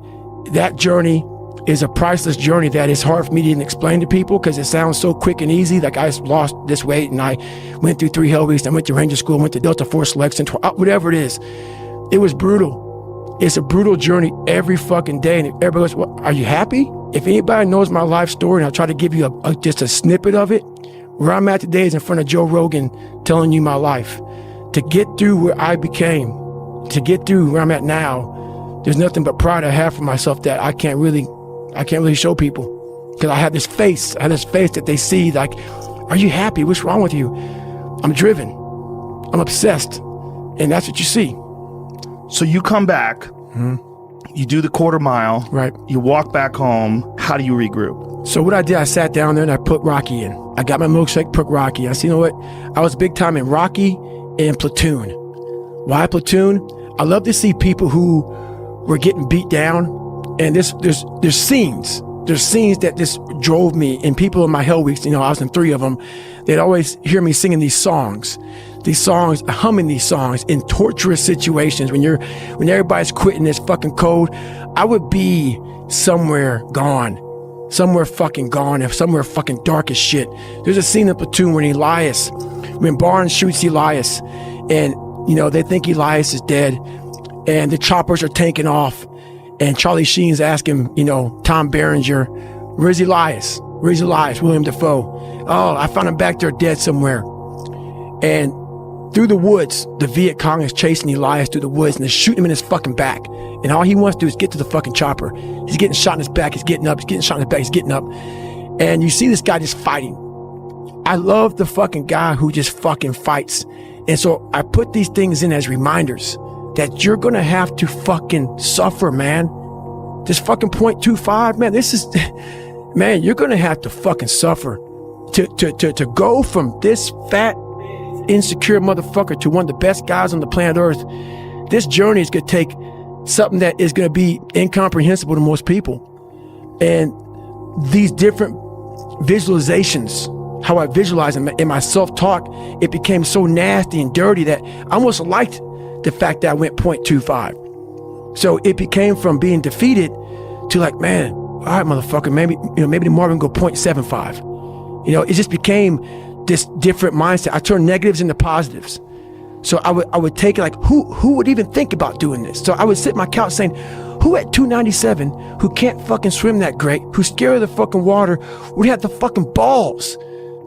that journey is a priceless journey that is hard for me to even explain to people because it sounds so quick and easy. Like I lost this weight and I went through 3 Hell Weeks. I went to Ranger School, went to Delta Force Selection, whatever it is. It was brutal. It's a brutal journey every fucking day. And everybody goes, well, are you happy? If anybody knows my life story, and I'll try to give you just a snippet of it, where I'm at today is in front of Joe Rogan telling you my life. To get through where I became, to get through where I'm at now, there's nothing but pride I have for myself that I can't really show people. Because I have this face that they see like, are you happy? What's wrong with you? I'm driven. I'm obsessed. And that's what you see. So you come back, you do the quarter mile, right? You walk back home. How do you regroup? So what I did, I sat down there and I put Rocky in. I got my milkshake, put Rocky. I said, you know what? I was big time in Rocky and Platoon. Why Platoon? I love to see people who were getting beat down, and there's scenes. There's scenes that just drove me, and people in my Hell Weeks, I was in 3 of them, they'd always hear me singing these songs, humming these songs in torturous situations. When everybody's quitting this fucking code, I would be somewhere gone, somewhere fucking dark as shit. There's a scene in Platoon when Barnes shoots Elias, and they think Elias is dead, and the choppers are taking off, and Charlie Sheen's asking, Tom Berenger, where's Elias? William Dafoe. Oh, I found him back there dead somewhere. And through the woods, the Viet Cong is chasing Elias through the woods, and they're shooting him in his fucking back. And all he wants to do is get to the fucking chopper. He's getting shot in his back, he's getting up, he's getting shot in his back, he's getting up. And you see this guy just fighting. I love the fucking guy who just fucking fights. And so I put these things in as reminders that you're gonna have to fucking suffer, man. This fucking 0.25, man, man, you're gonna have to fucking suffer to go from this fat, insecure motherfucker to one of the best guys on the planet Earth. This journey is gonna take something that is gonna be incomprehensible to most people. And these different visualizations, how I visualize in my self-talk, it became so nasty and dirty that I almost liked the fact that I went 0.25. So it became from being defeated to like, man, all right, motherfucker, maybe tomorrow we can go 0.75. It just became this different mindset. I turned negatives into positives. So I would take it like, who would even think about doing this? So I would sit on my couch saying, who at 297, who can't fucking swim that great, who's scared of the fucking water, would have the fucking balls?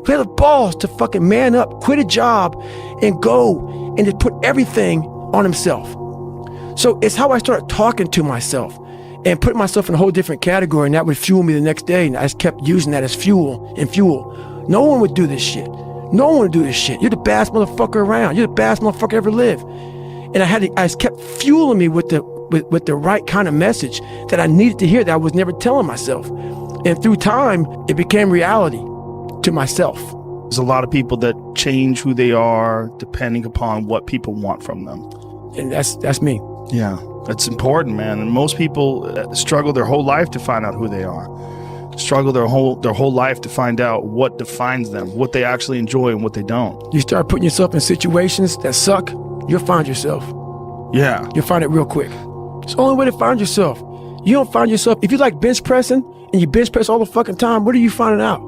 Who had the balls to fucking man up, quit a job, and go and just put everything on himself? So it's how I started talking to myself and putting myself in a whole different category, and that would fuel me the next day. And I just kept using that as fuel. No one would do this shit. No one would do this shit. You're the baddest motherfucker around. You're the baddest motherfucker ever lived. And I just kept fueling me with the with the right kind of message that I needed to hear that I was never telling myself. And through time, it became reality to myself. There's a lot of people that change who they are depending upon what people want from them. And that's me. Yeah, that's important, man. And most people struggle their whole life to find out who they are. Struggle their whole life to find out what defines them, what they actually enjoy and what they don't. You start putting yourself in situations that suck, you'll find yourself. Yeah. You'll find it real quick. It's the only way to find yourself. You don't find yourself, if you like bench pressing and you bench press all the fucking time, what are you finding out?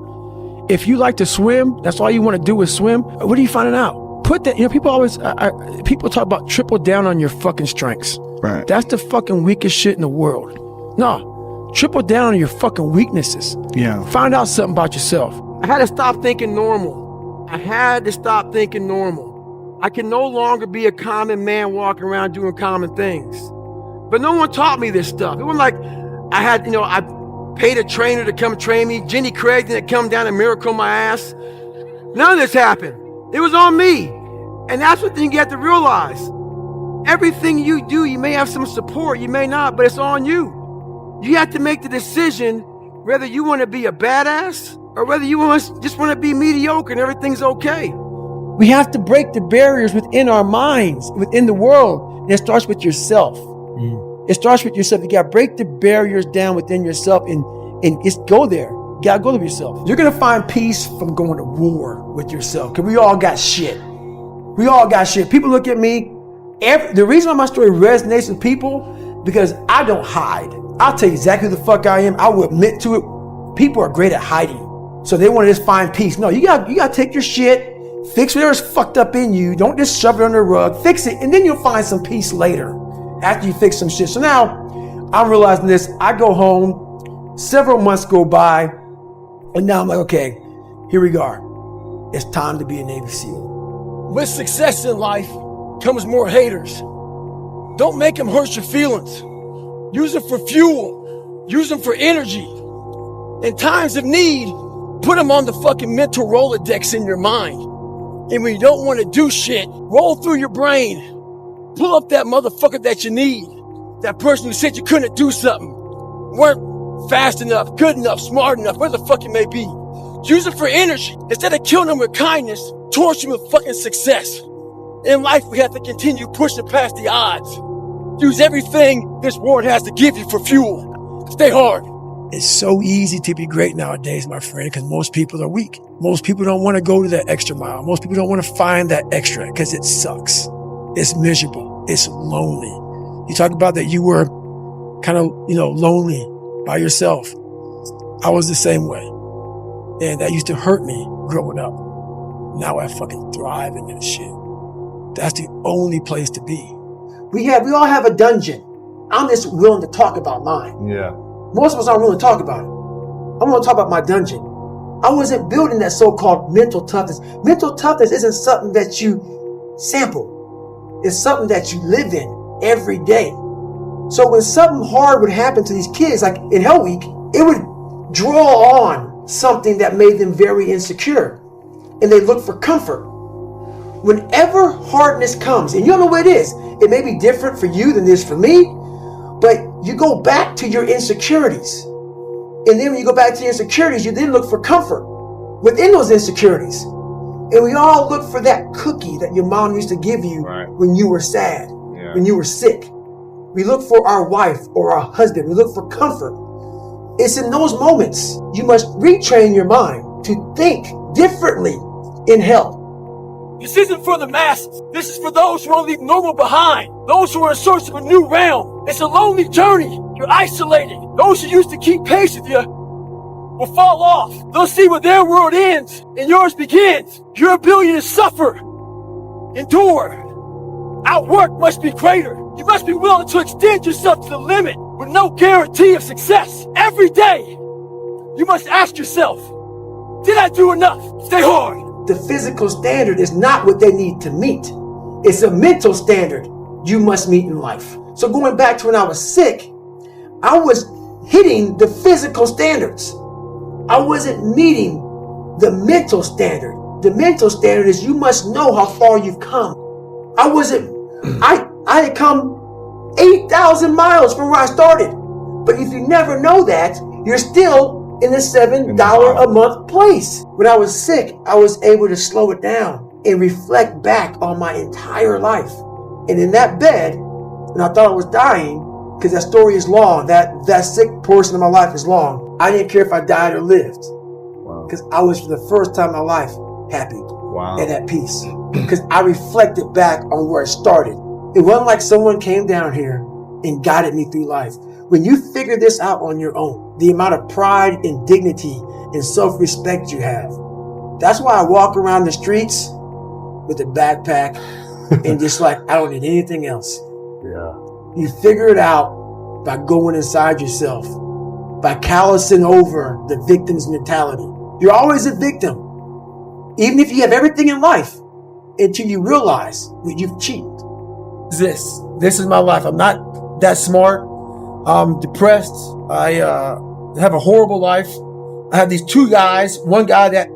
If you like to swim, that's all you want to do is swim, what are you finding out? Put that, people always, people talk about triple down on your fucking strengths. Right. That's the fucking weakest shit in the world. No. Triple down on your fucking weaknesses. Yeah. Find out something about yourself. I had to stop thinking normal. I can no longer be a common man walking around doing common things. But no one taught me this stuff. It wasn't like I had, I paid a trainer to come train me. Jenny Craig didn't come down and miracle my ass. None of this happened. It was on me. And that's what you have to realize. Everything you do, you may have some support, you may not, but it's on you. You have to make the decision whether you want to be a badass or whether you just want to be mediocre and everything's okay. We have to break the barriers within our minds, within the world. And it starts with yourself. It starts with yourself. You got to break the barriers down within yourself and just go there. You got to go to yourself. You're going to find peace from going to war with yourself because we all got shit. People look at me. The reason why my story resonates with people because I don't hide. I'll tell you exactly who the fuck I am. I will admit to it. People are great at hiding. So they want to just find peace. No, you got to take your shit, fix whatever's fucked up in you. Don't just shove it under the rug. Fix it, and then you'll find some peace later after you fix some shit. So now I'm realizing this. I go home, several months go by, and now I'm like, okay, here we go. It's time to be a Navy SEAL. With success in life comes more haters. Don't make them hurt your feelings. Use them for fuel. Use them for energy. In times of need, put them on the fucking mental Rolodex in your mind. And when you don't want to do shit, roll through your brain. Pull up that motherfucker that you need. That person who said you couldn't do something. Weren't fast enough, good enough, smart enough, where the fuck you may be. Use them for energy. Instead of killing them with kindness, torch them with fucking success. In life, we have to continue pushing past the odds. Use everything this world has to give you for fuel. Stay hard. It's so easy to be great nowadays, my friend, because most people are weak. Most people don't want to go to that extra mile. Most people don't want to find that extra because it sucks. It's miserable. It's lonely. You talk about that you were kind of, lonely by yourself. I was the same way. And that used to hurt me growing up. Now I fucking thrive in that shit. That's the only place to be. We all have a dungeon. I'm just willing to talk about mine. Yeah. Most of us aren't willing to talk about it. I want to talk about my dungeon. I wasn't building that so-called mental toughness. Mental toughness isn't something that you sample. It's something that you live in every day. So when something hard would happen to these kids, like in Hell Week, it would draw on something that made them very insecure. And they look for comfort. Whenever hardness comes, and you don't know what it is, it may be different for you than it is for me, but you go back to your insecurities. And then when you go back to your insecurities, you then look for comfort within those insecurities. And we all look for that cookie that your mom used to give you when you were sad, when you were sick. We look for our wife or our husband. We look for comfort. It's in those moments you must retrain your mind to think differently in hell. This isn't for the masses. This is for those who want to leave normal behind. Those who are in search of a new realm. It's a lonely journey. You're isolated. Those who used to keep pace with you will fall off. They'll see where their world ends and yours begins. Your ability to suffer, endure, outwork must be greater. You must be willing to extend yourself to the limit with no guarantee of success. Every day, you must ask yourself, did I do enough? Stay hard. The physical standard is not what they need to meet. It's a mental standard you must meet in life. So going back to when I was sick, I was hitting the physical standards. I wasn't meeting the mental standard. The mental standard is you must know how far you've come. I had come 8,000 miles from where I started. But if you never know that, you're still in the $7 a month place. When I was sick, I was able to slow it down and reflect back on my entire life. And in that bed, when I thought I was dying, because that story is long, that sick portion of my life is long, I didn't care if I died or lived. Because I was, for the first time in my life, happy and at peace. Because I reflected back on where I started. It wasn't like someone came down here and guided me through life. When you figure this out on your own, the amount of pride and dignity and self-respect you have, that's why I walk around the streets with a backpack and just like, I don't need anything else. Yeah. You figure it out by going inside yourself, by callousing over the victim's mentality. You're always a victim, even if you have everything in life, until you realize that you've cheated. This is my life. I'm not that smart. I'm depressed. I have a horrible life. I have these two guys. One guy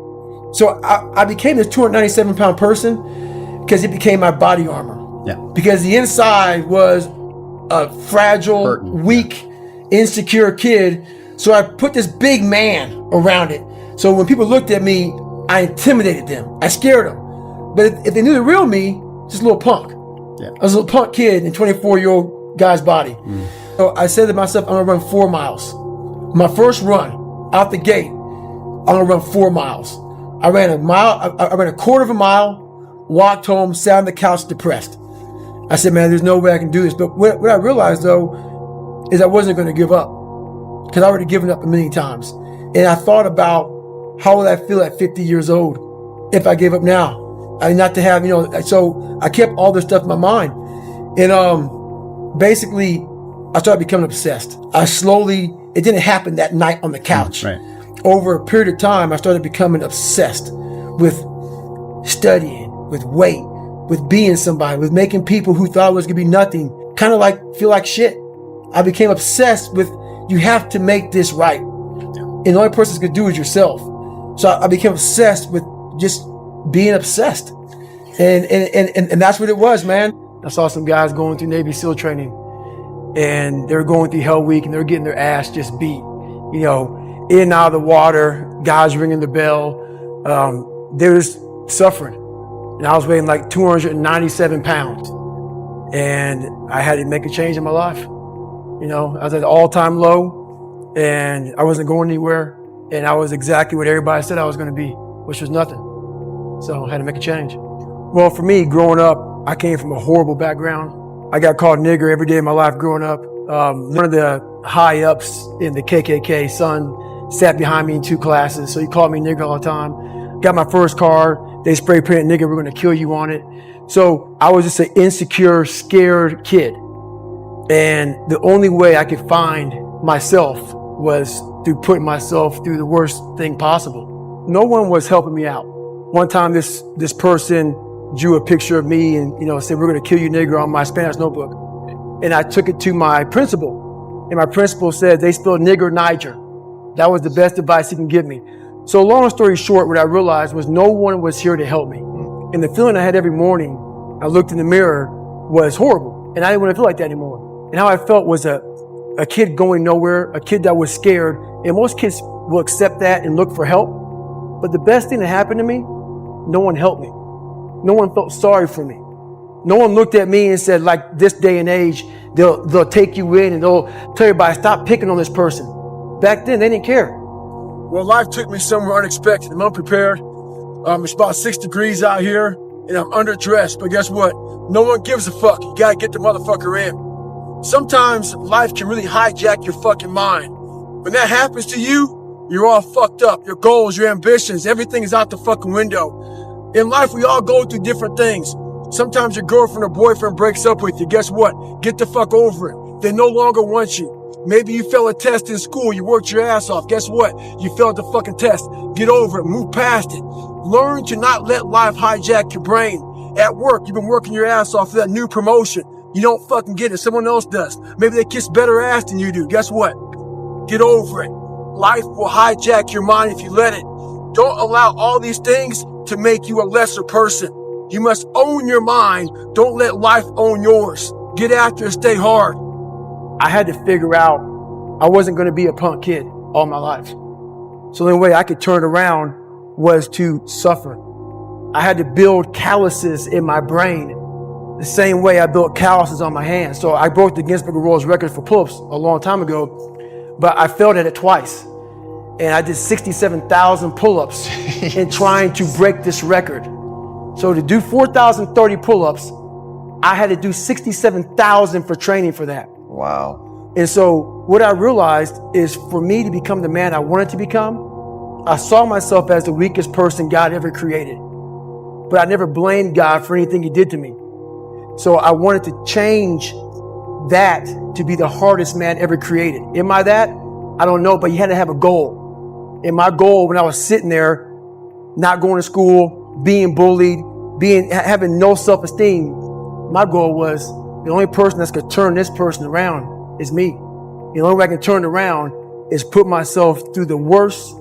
so I became this 297-pound person because it became my body armor. Yeah. Because the inside was a fragile, weak, insecure kid. So I put this big man around it. So when people looked at me, I intimidated them. I scared them. But if they knew the real me, just a little punk. Yeah. I was a little punk kid in a 24-year-old guy's body. So I said to myself, I'm going to run 4 miles. My first run out the gate, I'm going to run 4 miles. I ran a mile. I ran a quarter of a mile, walked home, sat on the couch depressed. I said, man, there's no way I can do this. But what I realized, though, is I wasn't going to give up because I already given up a million times. And I thought about how would I feel at 50 years old if I gave up now? I mean, not to have, so I kept all this stuff in my mind. And basically, I started becoming obsessed. It didn't happen that night on the couch. Right. Over a period of time, I started becoming obsessed with studying, with weight, with being somebody, with making people who thought I was going to be nothing kind of feel like shit. I became obsessed with, you have to make this right. And the only person that's going to do is yourself. So I became obsessed with just being obsessed. And that's what it was, man. I saw some guys going through Navy SEAL training and they were going through Hell Week and they were getting their ass just beat, in and out of the water, guys ringing the bell. They were just suffering. And I was weighing like 297 pounds. And I had to make a change in my life. I was at an all-time low and I wasn't going anywhere. And I was exactly what everybody said I was going to be, which was nothing. So I had to make a change. Well, for me, growing up, I came from a horrible background. I got called nigger every day of my life growing up. One of the high-ups in the KKK, son, sat behind me in 2 classes. So he called me nigger all the time. Got my first car. They spray painted nigger, we're going to kill you on it. So I was just an insecure, scared kid. And the only way I could find myself was through putting myself through the worst thing possible. No one was helping me out. One time this person drew a picture of me and, said, we're going to kill you nigger on my Spanish notebook. And I took it to my principal. And my principal said, they spelled nigger Niger. That was the best advice he can give me. So long story short, what I realized was no one was here to help me. And the feeling I had every morning, I looked in the mirror, was horrible. And I didn't want to feel like that anymore. And how I felt was a kid going nowhere, a kid that was scared. And most kids will accept that and look for help. But the best thing that happened to me, no one helped me. No one felt sorry for me. No one looked at me and said, like this day and age, they'll take you in and they'll tell everybody, stop picking on this person. Back then, they didn't care. Well, life took me somewhere unexpected. I'm unprepared. It's about 6 degrees out here and I'm underdressed. But guess what? No one gives a fuck. You gotta get the motherfucker in. Sometimes life can really hijack your fucking mind. When that happens to you, you're all fucked up. Your goals, your ambitions, everything is out the fucking window. In life, we all go through different things. Sometimes your girlfriend or boyfriend breaks up with you. Guess what? Get the fuck over it. They no longer want you. Maybe you failed a test in school. You worked your ass off. Guess what? You failed the fucking test. Get over it. Move past it. Learn to not let life hijack your brain. At work, you've been working your ass off for that new promotion. You don't fucking get it. Someone else does. Maybe they kiss better ass than you do. Guess what? Get over it. Life will hijack your mind if you let it. Don't allow all these things to make you a lesser person. You must own your mind. Don't let life own yours. Get after it, stay hard. I had to figure out I wasn't going to be a punk kid all my life. So the only way I could turn around was to suffer. I had to build calluses in my brain the same way I built calluses on my hands. So I broke the Guinness Book of World Records for pull-ups a long time ago, but I failed at it twice. And I did 67,000 pull-ups in trying to break this record. So to do 4,030 pull-ups, I had to do 67,000 for training for that. Wow. And so what I realized is for me to become the man I wanted to become, I saw myself as the weakest person God ever created. But I never blamed God for anything he did to me. So I wanted to change that to be the hardest man ever created. Am I that? I don't know, but you had to have a goal. And my goal when I was sitting there, not going to school, being bullied, having no self-esteem, my goal was the only person that's going to turn this person around is me. The only way I can turn it around is put myself through the worst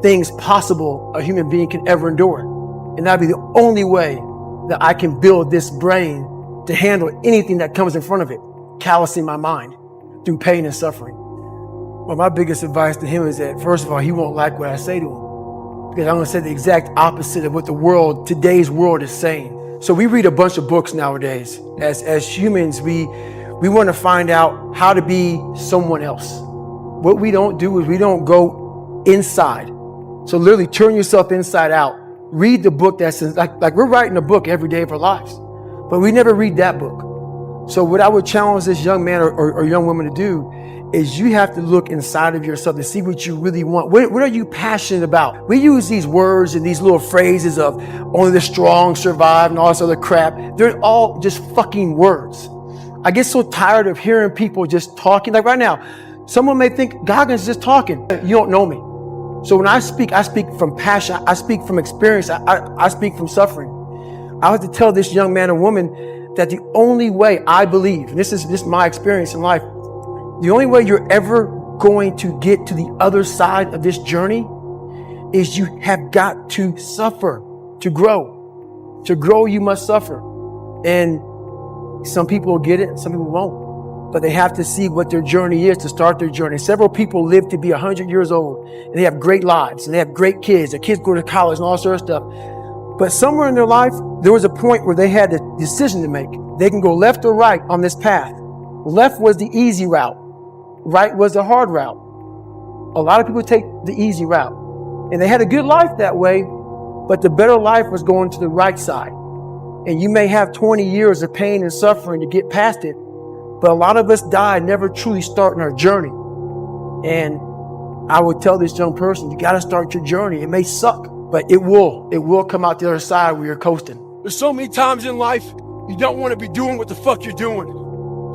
things possible a human being can ever endure. And that'd be the only way that I can build this brain to handle anything that comes in front of it, callousing my mind through pain and suffering. Well, my biggest advice to him is that, first of all, he won't like what I say to him because I'm going to say the exact opposite of what today's world is saying. So we read a bunch of books nowadays. As humans, we want to find out how to be someone else. What we don't do is we don't go inside. So literally turn yourself inside out. Read the book that's like we're writing a book every day of our lives, but we never read that book. So what I would challenge this young man or young woman to do is you have to look inside of yourself to see what you really want. What are you passionate about? We use these words and these little phrases of only the strong survive and all this other crap. They're all just fucking words. I get so tired of hearing people just talking. Like right now, someone may think Goggins is just talking. You don't know me. So when I speak from passion. I speak from experience. I speak from suffering. I have to tell this young man or woman that the only way I believe, and this is my experience in life, the only way you're ever going to get to the other side of this journey is you have got to suffer to grow. To grow, you must suffer. And some people will get it, some people won't. But they have to see what their journey is to start their journey. Several people live to be 100 years old, and they have great lives, and they have great kids. Their kids go to college and all sorts of stuff. But somewhere in their life, there was a point where they had a decision to make. They can go left or right on this path. Left was the easy route. Right was the hard route. A lot of people take the easy route. And they had a good life that way, but the better life was going to the right side. And you may have 20 years of pain and suffering to get past it, but a lot of us die never truly starting our journey. And I would tell this young person, you got to start your journey. It may suck, but it will come out the other side where you're coasting. There's so many times in life you don't want to be doing what the fuck you're doing.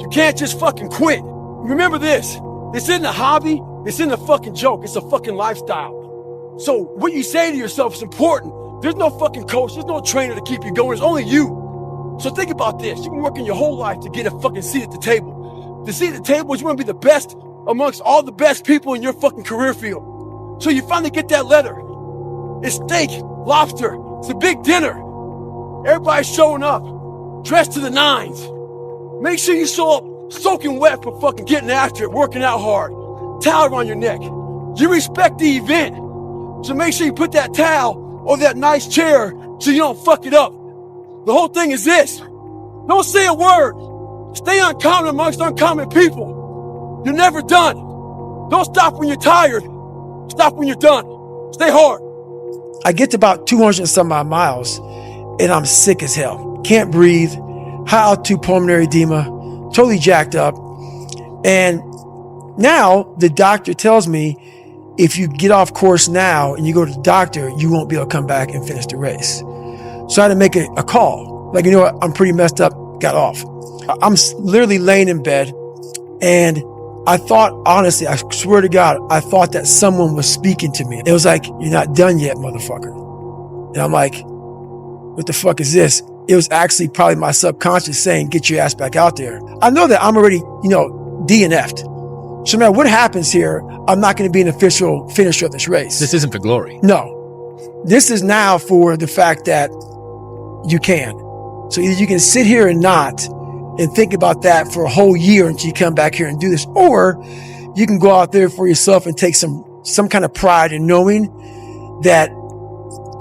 You can't just fucking quit. Remember this isn't a hobby, this isn't a fucking joke, it's a fucking lifestyle. So what you say to yourself is important. There's no fucking coach, there's no trainer to keep you going, it's only you. So think about this, you've been working your whole life to get a fucking seat at the table. The seat at the table is you want to be the best amongst all the best people in your fucking career field. So you finally get that letter. It's steak, lobster, it's a big dinner. Everybody's showing up, dressed to the nines. Make sure you show up soaking wet for fucking getting after it, working out hard. Towel around your neck. You respect the event. So make sure you put that towel or that nice chair so you don't fuck it up. The whole thing is this. Don't say a word. Stay uncommon amongst uncommon people. You're never done. Don't stop when you're tired. Stop when you're done. Stay hard. I get to about 200 and some odd miles and I'm sick as hell. Can't breathe. High altitude pulmonary edema. Totally jacked up. And now the doctor tells me if you get off course now and you go to the doctor, you won't be able to come back and finish the race. So I had to make a call. Like, you know what? I'm pretty messed up. Got off. I'm literally laying in bed and I thought, honestly, I swear to God, I thought that someone was speaking to me. It was like, you're not done yet, motherfucker. And I'm like, what the fuck is this? It was actually probably my subconscious saying, get your ass back out there. I know that I'm already, DNF'd. So no matter what happens here, I'm not going to be an official finisher of this race. This isn't for glory. No. This is now for the fact that you can. So either you can sit here and not, and think about that for a whole year until you come back here and do this. Or you can go out there for yourself and take some kind of pride in knowing that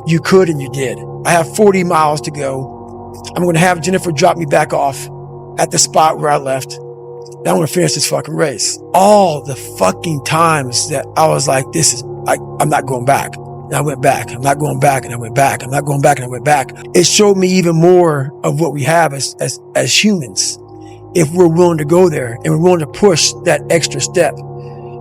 you could and you did. I have 40 miles to go. I'm going to have Jennifer drop me back off at the spot where I left. And I'm going to finish this fucking race. All the fucking times that I was like, I'm not going back. And I went back. I'm not going back. And I went back. I'm not going back. And I went back. It showed me even more of what we have as humans. If we're willing to go there and we're willing to push that extra step.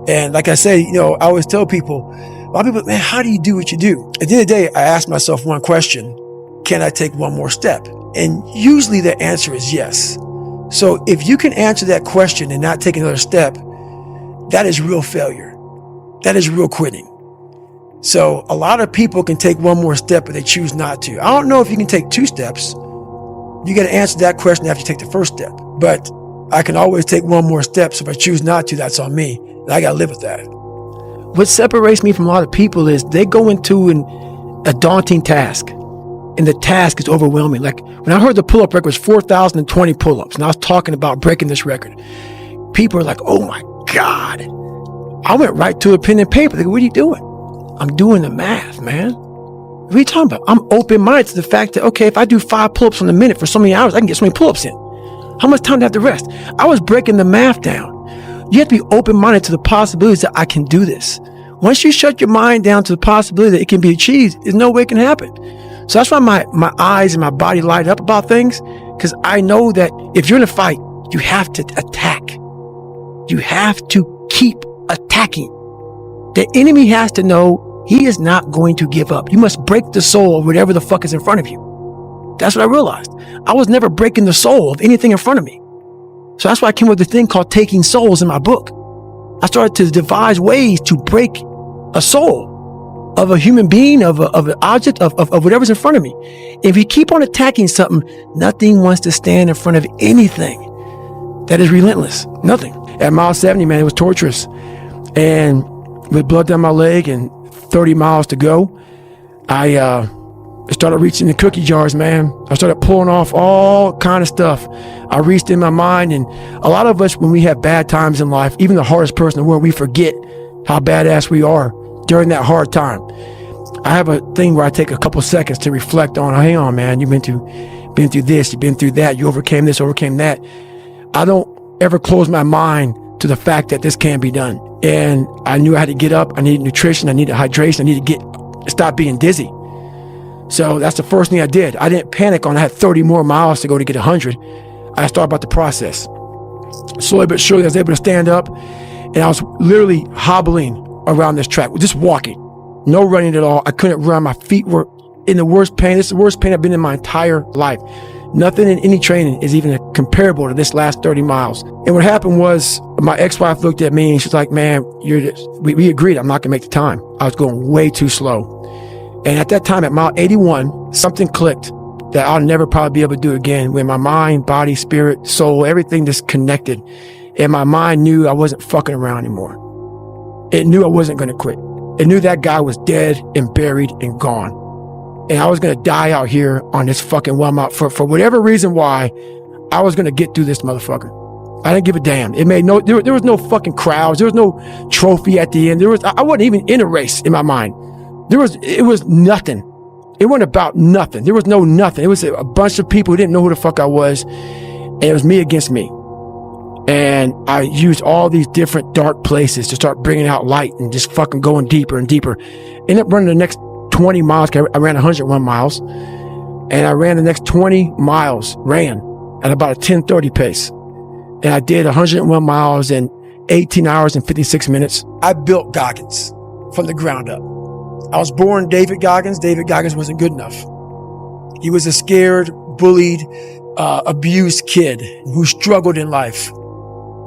And like I say, I always tell people, a lot of people, man, how do you do what you do? At the end of the day, I ask myself one question: can I take one more step? And usually the answer is yes. So if you can answer that question and not take another step, that is real failure. That is real quitting. So a lot of people can take one more step, but they choose not to. I don't know if you can take 2 steps. You got to answer that question after you take the first step. But I can always take one more step. So if I choose not to, that's on me. And I got to live with that. What separates me from a lot of people is they go into a daunting task, and the task is overwhelming. Like when I heard the pull-up record was 4,020 pull-ups, and I was talking about breaking this record, people are like, oh my God. I went right to a pen and paper. They go, what are you doing? I'm doing the math, man. What are you talking about? I'm open-minded to the fact that, okay, if I do 5 pull-ups in a minute for so many hours, I can get so many pull-ups in. How much time do I have to rest? I was breaking the math down. You have to be open-minded to the possibilities that I can do this. Once you shut your mind down to the possibility that it can be achieved, there's no way it can happen. So that's why my eyes and my body light up about things, because I know that if you're in a fight, you have to attack. You have to keep attacking. The enemy has to know he is not going to give up. You must break the soul of whatever the fuck is in front of you. That's what I realized. I was never breaking the soul of anything in front of me. So that's why I came up with this thing called Taking Souls in my book. I started to devise ways to break a soul of a human being, of an object, of whatever's in front of me. If you keep on attacking something, nothing wants to stand in front of anything that is relentless. Nothing. At mile 70, man, it was torturous. And with blood down my leg and 30 miles to go, I started reaching the cookie jars, man. I started pulling off all kind of stuff. I reached in my mind, and a lot of us, when we have bad times in life, even the hardest person in the world, we forget how badass we are during that hard time. I have a thing where I take a couple seconds to reflect on, hang on, man, you've been through this, you've been through that, you overcame this, overcame that. I don't ever close my mind to the fact that this can be done. And I knew I had to get up. I needed nutrition. I needed hydration. I needed to stop being dizzy. So that's the first thing I did. I didn't panic on I had 30 more miles to go to get 100. I started about the process. Slowly but surely, I was able to stand up, and I was literally hobbling around this track, just walking, no running at all. I couldn't run. My feet were in the worst pain. This is the worst pain I've been in my entire life. Nothing in any training is even comparable to this last 30 miles. And what happened was my ex-wife looked at me and she's like, man, we agreed I'm not gonna make the time. I was going way too slow. And at that time, at mile 81, something clicked that I'll never probably be able to do again, when my mind, body, spirit, soul, everything just connected. And my mind knew I wasn't fucking around anymore. It knew I wasn't gonna quit. It knew that guy was dead and buried and gone. And I was going to die out here on this fucking mile for whatever reason why I was going to get through this motherfucker. I didn't give a damn. It made there was no fucking crowds. There was no trophy at the end. I wasn't even in a race in my mind. It was nothing. It wasn't about nothing. There was no nothing. It was a bunch of people who didn't know who the fuck I was. And it was me against me. And I used all these different dark places to start bringing out light and just fucking going deeper and deeper. Ended up running the next 20 miles. I ran 101 miles, and I ran the next 20 miles, at about a 10:30 pace. And I did 101 miles in 18 hours and 56 minutes. I built Goggins from the ground up. I was born David Goggins. David Goggins wasn't good enough. He was a scared, bullied, abused kid who struggled in life.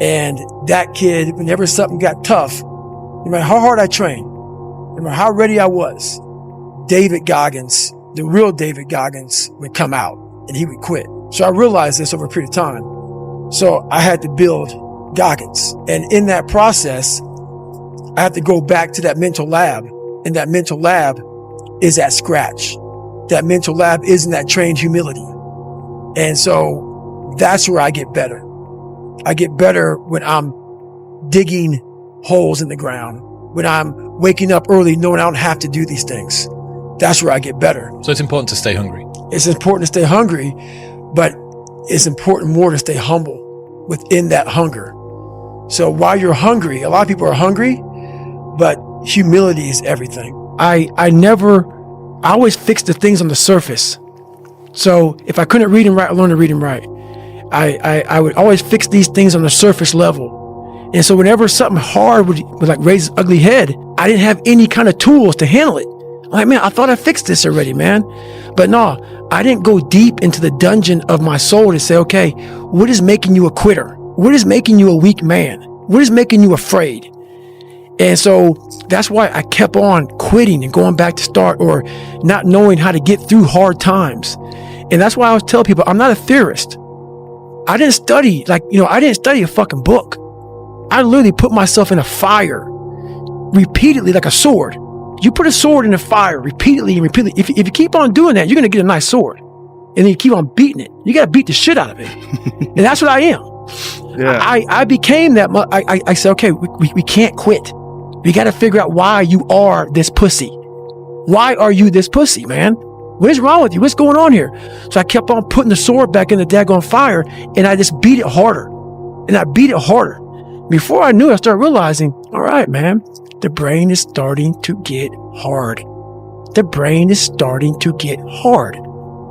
And that kid, whenever something got tough, no matter how hard I trained, no matter how ready I was, David Goggins, the real David Goggins, would come out and he would quit. So I realized this over a period of time. So I had to build Goggins. And in that process, I had to go back to that mental lab. And that mental lab is at scratch. That mental lab isn't that trained humility. And so That's where I get better. I get better when I'm digging holes in the ground, when I'm waking up early knowing I don't have to do these things. That's where I get better. So it's important to stay hungry. It's important to stay hungry, but it's important more to stay humble within that hunger. So while you're hungry, a lot of people are hungry, but humility is everything. I always fix the things on the surface. So if I couldn't read and write, I learned to read and write. I would always fix these things on the surface level. And so whenever something hard would like raise its ugly head, I didn't have any kind of tools to handle it. I'm like, man, I thought I fixed this already, man. But no, I didn't go deep into the dungeon of my soul to say, okay, what is making you a quitter? What is making you a weak man? What is making you afraid? And so that's why I kept on quitting and going back to start, or not knowing how to get through hard times. And that's why I always tell people, I'm not a theorist. I didn't study I didn't study a fucking book. I literally put myself in a fire repeatedly, like a sword. You put a sword in a fire repeatedly and repeatedly. If you keep on doing that, you're going to get a nice sword. And then you keep on beating it. You got to beat the shit out of it. And that's what I am. Yeah. I became that. I said, okay, we can't quit. We got to figure out why you are this pussy. Why are you this pussy, man? What is wrong with you? What's going on here? So I kept on putting the sword back in the daggone fire, and I just beat it harder. And I beat it harder. Before I knew it, I started realizing, all right, man, the brain is starting to get hard. The brain is starting to get hard.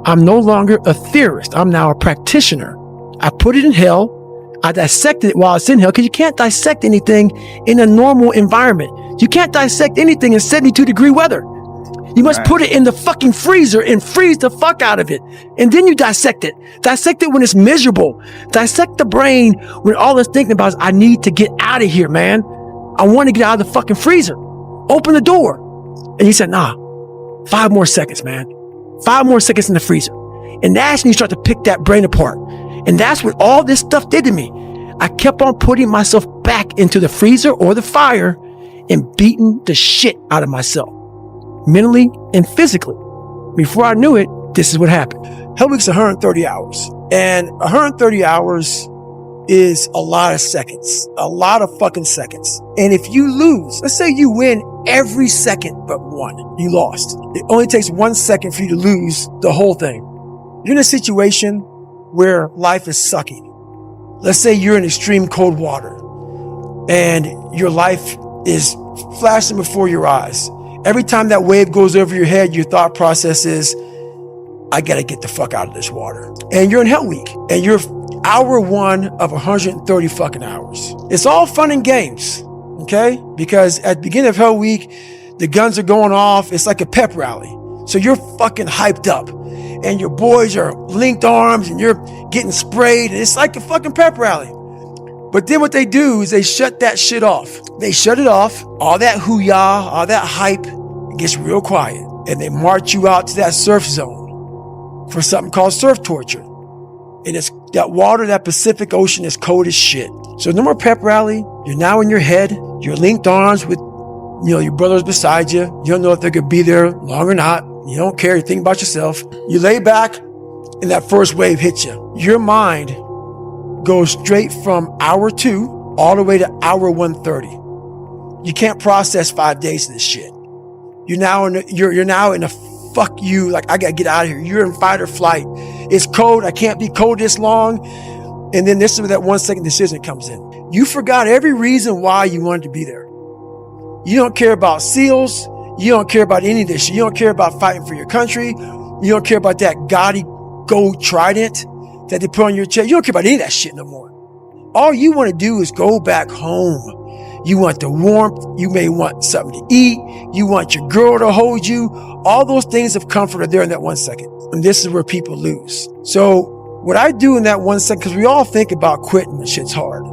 I'm no longer a theorist. I'm now a practitioner. I put it in hell. I dissected it while it's in hell, because you can't dissect anything in a normal environment. You can't dissect anything in 72-degree weather. You must put it in the fucking freezer and freeze the fuck out of it. And then you dissect it. Dissect it when it's miserable. Dissect the brain when all it's thinking about is, I need to get out of here, man. I want to get out of the fucking freezer. Open the door. And he said, nah, 5 more seconds, man. 5 more seconds in the freezer. And that's when you start to pick that brain apart. And that's what all this stuff did to me. I kept on putting myself back into the freezer or the fire and beating the shit out of myself, mentally and physically. Before I knew it, this is what happened. Hell Week's 130 hours. And 130 hours is a lot of seconds, a lot of fucking seconds. And if you lose, let's say you win every second but one, you lost. It only takes 1 second for you to lose the whole thing. You're in a situation where life is sucking. Let's say you're in extreme cold water and your life is flashing before your eyes. Every time that wave goes over your head, your thought process is, I gotta get the fuck out of this water. And you're in Hell Week and you're hour 1 of 130 fucking hours. It's all fun and games, okay? Because at the beginning of Hell Week, the guns are going off. It's like a pep rally. So you're fucking hyped up and your boys are linked arms and you're getting sprayed. And it's like a fucking pep rally. But then what they do is they shut that shit off. They shut it off. All that hoo-yah, all that hype, it gets real quiet. And they march you out to that surf zone for something called surf torture. And it's that water, that Pacific Ocean is cold as shit. So no more pep rally. You're now in your head. You're linked arms with, your brothers beside you. You don't know if they're going to be there long or not. You don't care. You think about yourself. You lay back and that first wave hits you. Your mind goes straight from hour 2 all the way to hour 130. You can't process 5 days of this shit. You're now in a fuck you, like I gotta get out of here. You're in fight or flight. It's cold. I can't be cold this long. And then this is where that 1 second decision comes in. You forgot every reason why you wanted to be there. You don't care about SEALs. You don't care about any of this shit. You don't care about fighting for your country. You don't care about that gaudy gold trident that they put on your chest. You don't care about any of that shit no more. All you want to do is go back home. You want the warmth. You may want something to eat. You want your girl to hold you. All those things of comfort are there in that 1 second. And this is where people lose. So what I do in that 1 second, because we all think about quitting when shit's hard.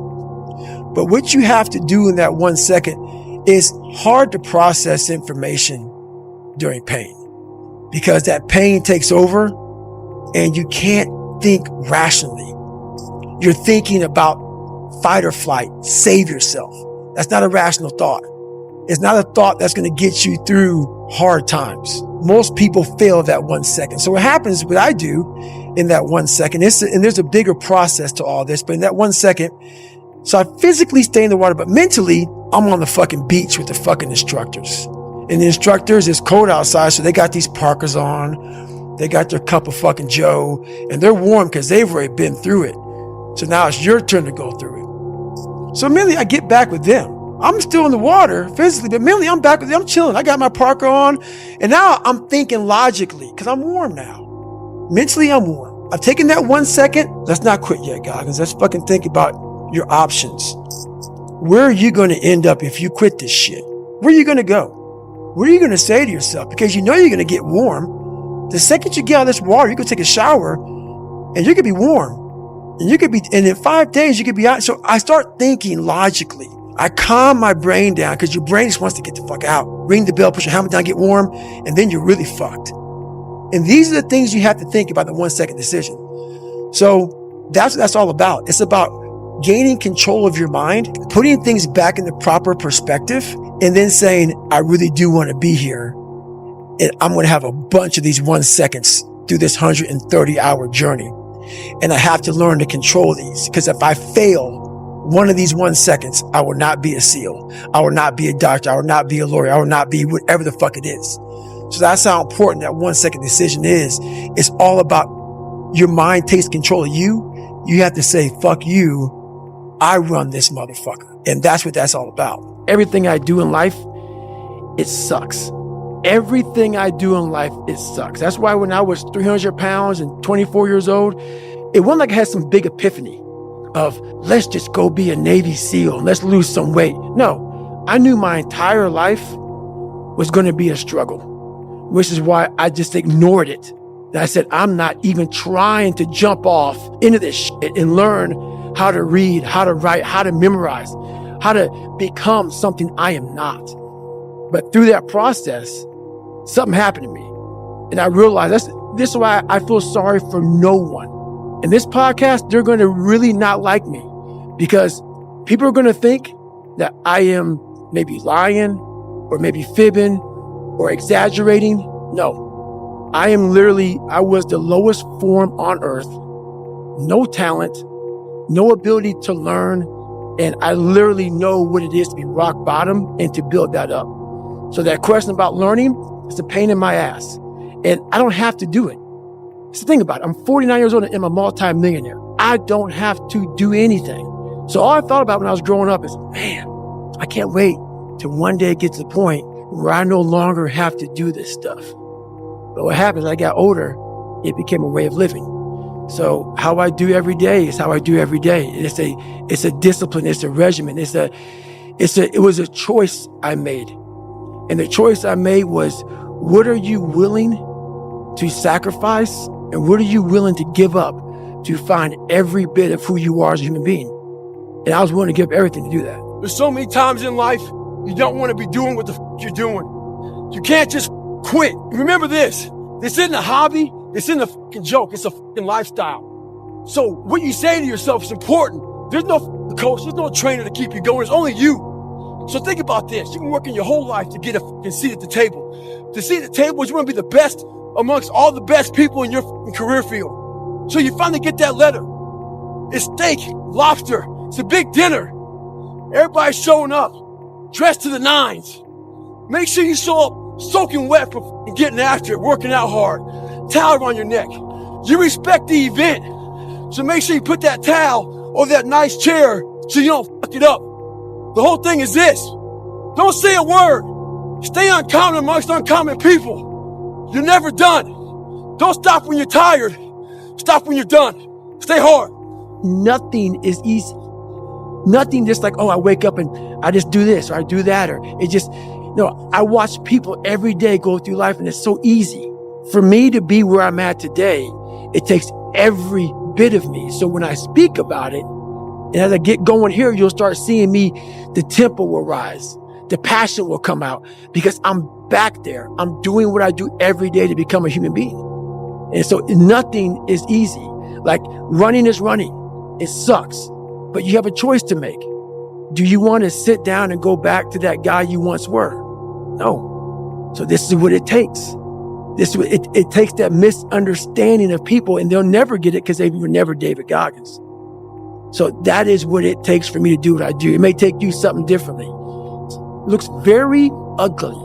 But what you have to do in that 1 second is hard to process information during pain, because that pain takes over and you can't think rationally. You're thinking about fight or flight, save yourself. That's not a rational thought. It's not a thought that's going to get you through hard times. Most people fail that 1 second. So what happens, what I do in that 1 second. And there's a bigger process to all this, but in that 1 second, so I physically stay in the water, but mentally, I'm on the fucking beach with the fucking instructors. And the instructors, it's cold outside, so they got these parkas on. They got their cup of fucking Joe, and they're warm because they've already been through it. So now it's your turn to go through it. So mentally, I get back with them. I'm still in the water physically, but mentally, I'm back with them. I'm chilling. I got my parka on, and now I'm thinking logically because I'm warm now. Mentally, I'm warm. I've taken that 1 second. Let's not quit yet, Goggins. Let's fucking think about your options. Where are you going to end up if you quit this shit? Where are you going to go? What are you going to say to yourself? Because you know you're going to get warm. The second you get out of this water, you can take a shower and you could be warm. And in 5 days, you could be out. So I start thinking logically. I calm my brain down because your brain just wants to get the fuck out. Ring the bell, put your helmet down, get warm, and then you're really fucked. And these are the things you have to think about the 1 second decision. So that's what that's all about. It's about gaining control of your mind, putting things back in the proper perspective, and then saying, I really do want to be here. And I'm going to have a bunch of these 1 seconds through this 130-hour journey. And I have to learn to control these, because if I fail one of these 1 seconds, I will not be a SEAL. I will not be a doctor. I will not be a lawyer. I will not be whatever the fuck it is. So that's how important that 1 second decision is. It's all about your mind takes control of you. You have to say, fuck you. I run this motherfucker. And that's what that's all about. Everything I do in life, it sucks. Everything I do in life, it sucks. That's why when I was 300 pounds and 24 years old, it wasn't like I had some big epiphany of let's just go be a Navy SEAL and let's lose some weight. No, I knew my entire life was going to be a struggle, which is why I just ignored it. And I said, I'm not even trying to jump off into this shit and learn how to read, how to write, how to memorize, how to become something I am not. But through that process, something happened to me. And I realized this is why I feel sorry for no one. In this podcast, they're going to really not like me because people are going to think that I am maybe lying or maybe fibbing or exaggerating. No, I was the lowest form on earth. No talent, no ability to learn. And I literally know what it is to be rock bottom and to build that up. So that question about learning is a pain in my ass. And I don't have to do it. It's the thing about it. I'm 49 years old and I'm a multi-millionaire. I don't have to do anything. So all I thought about when I was growing up is, man, I can't wait till one day it gets to the point where I no longer have to do this stuff. But what happens, as I got older, it became a way of living. So how I do every day is how I do every day. It's a discipline. It's a regimen. It was a choice I made. And the choice I made was, what are you willing to sacrifice? And what are you willing to give up to find every bit of who you are as a human being? And I was willing to give everything to do that. There's so many times in life you don't want to be doing what the you're doing. You can't just quit. Remember this. This isn't a hobby. This isn't a fucking joke. It's a fucking lifestyle. So what you say to yourself is important. There's no coach. There's no trainer to keep you going. It's only you. So think about this. You can work in your whole life to get a fucking seat at the table. The seat at the table is you want to be the best amongst all the best people in your fucking career field. So you finally get that letter. It's steak, lobster. It's a big dinner. Everybody's showing up, dressed to the nines. Make sure you show up soaking wet for fucking getting after it, working out hard. Towel around your neck. You respect the event. So make sure you put that towel or that nice chair so you don't fuck it up. The whole thing is this. Don't say a word. Stay uncommon amongst uncommon people. You're never done. Don't stop when you're tired. Stop when you're done. Stay hard. Nothing is easy. Nothing just like, oh, I wake up and I just do this or I do that, or it just, no, I watch people every day go through life and it's so easy. For me to be where I'm at today, it takes every bit of me. So when I speak about it, and as I get going here, you'll start seeing me, the tempo will rise. The passion will come out because I'm back there. I'm doing what I do every day to become a human being. And so nothing is easy. Like running is running. It sucks, but you have a choice to make. Do you want to sit down and go back to that guy you once were? No. So this is what it takes. It takes that misunderstanding of people, and they'll never get it because they were never David Goggins. So that is what it takes for me to do what I do. It may take you something differently. It looks very ugly.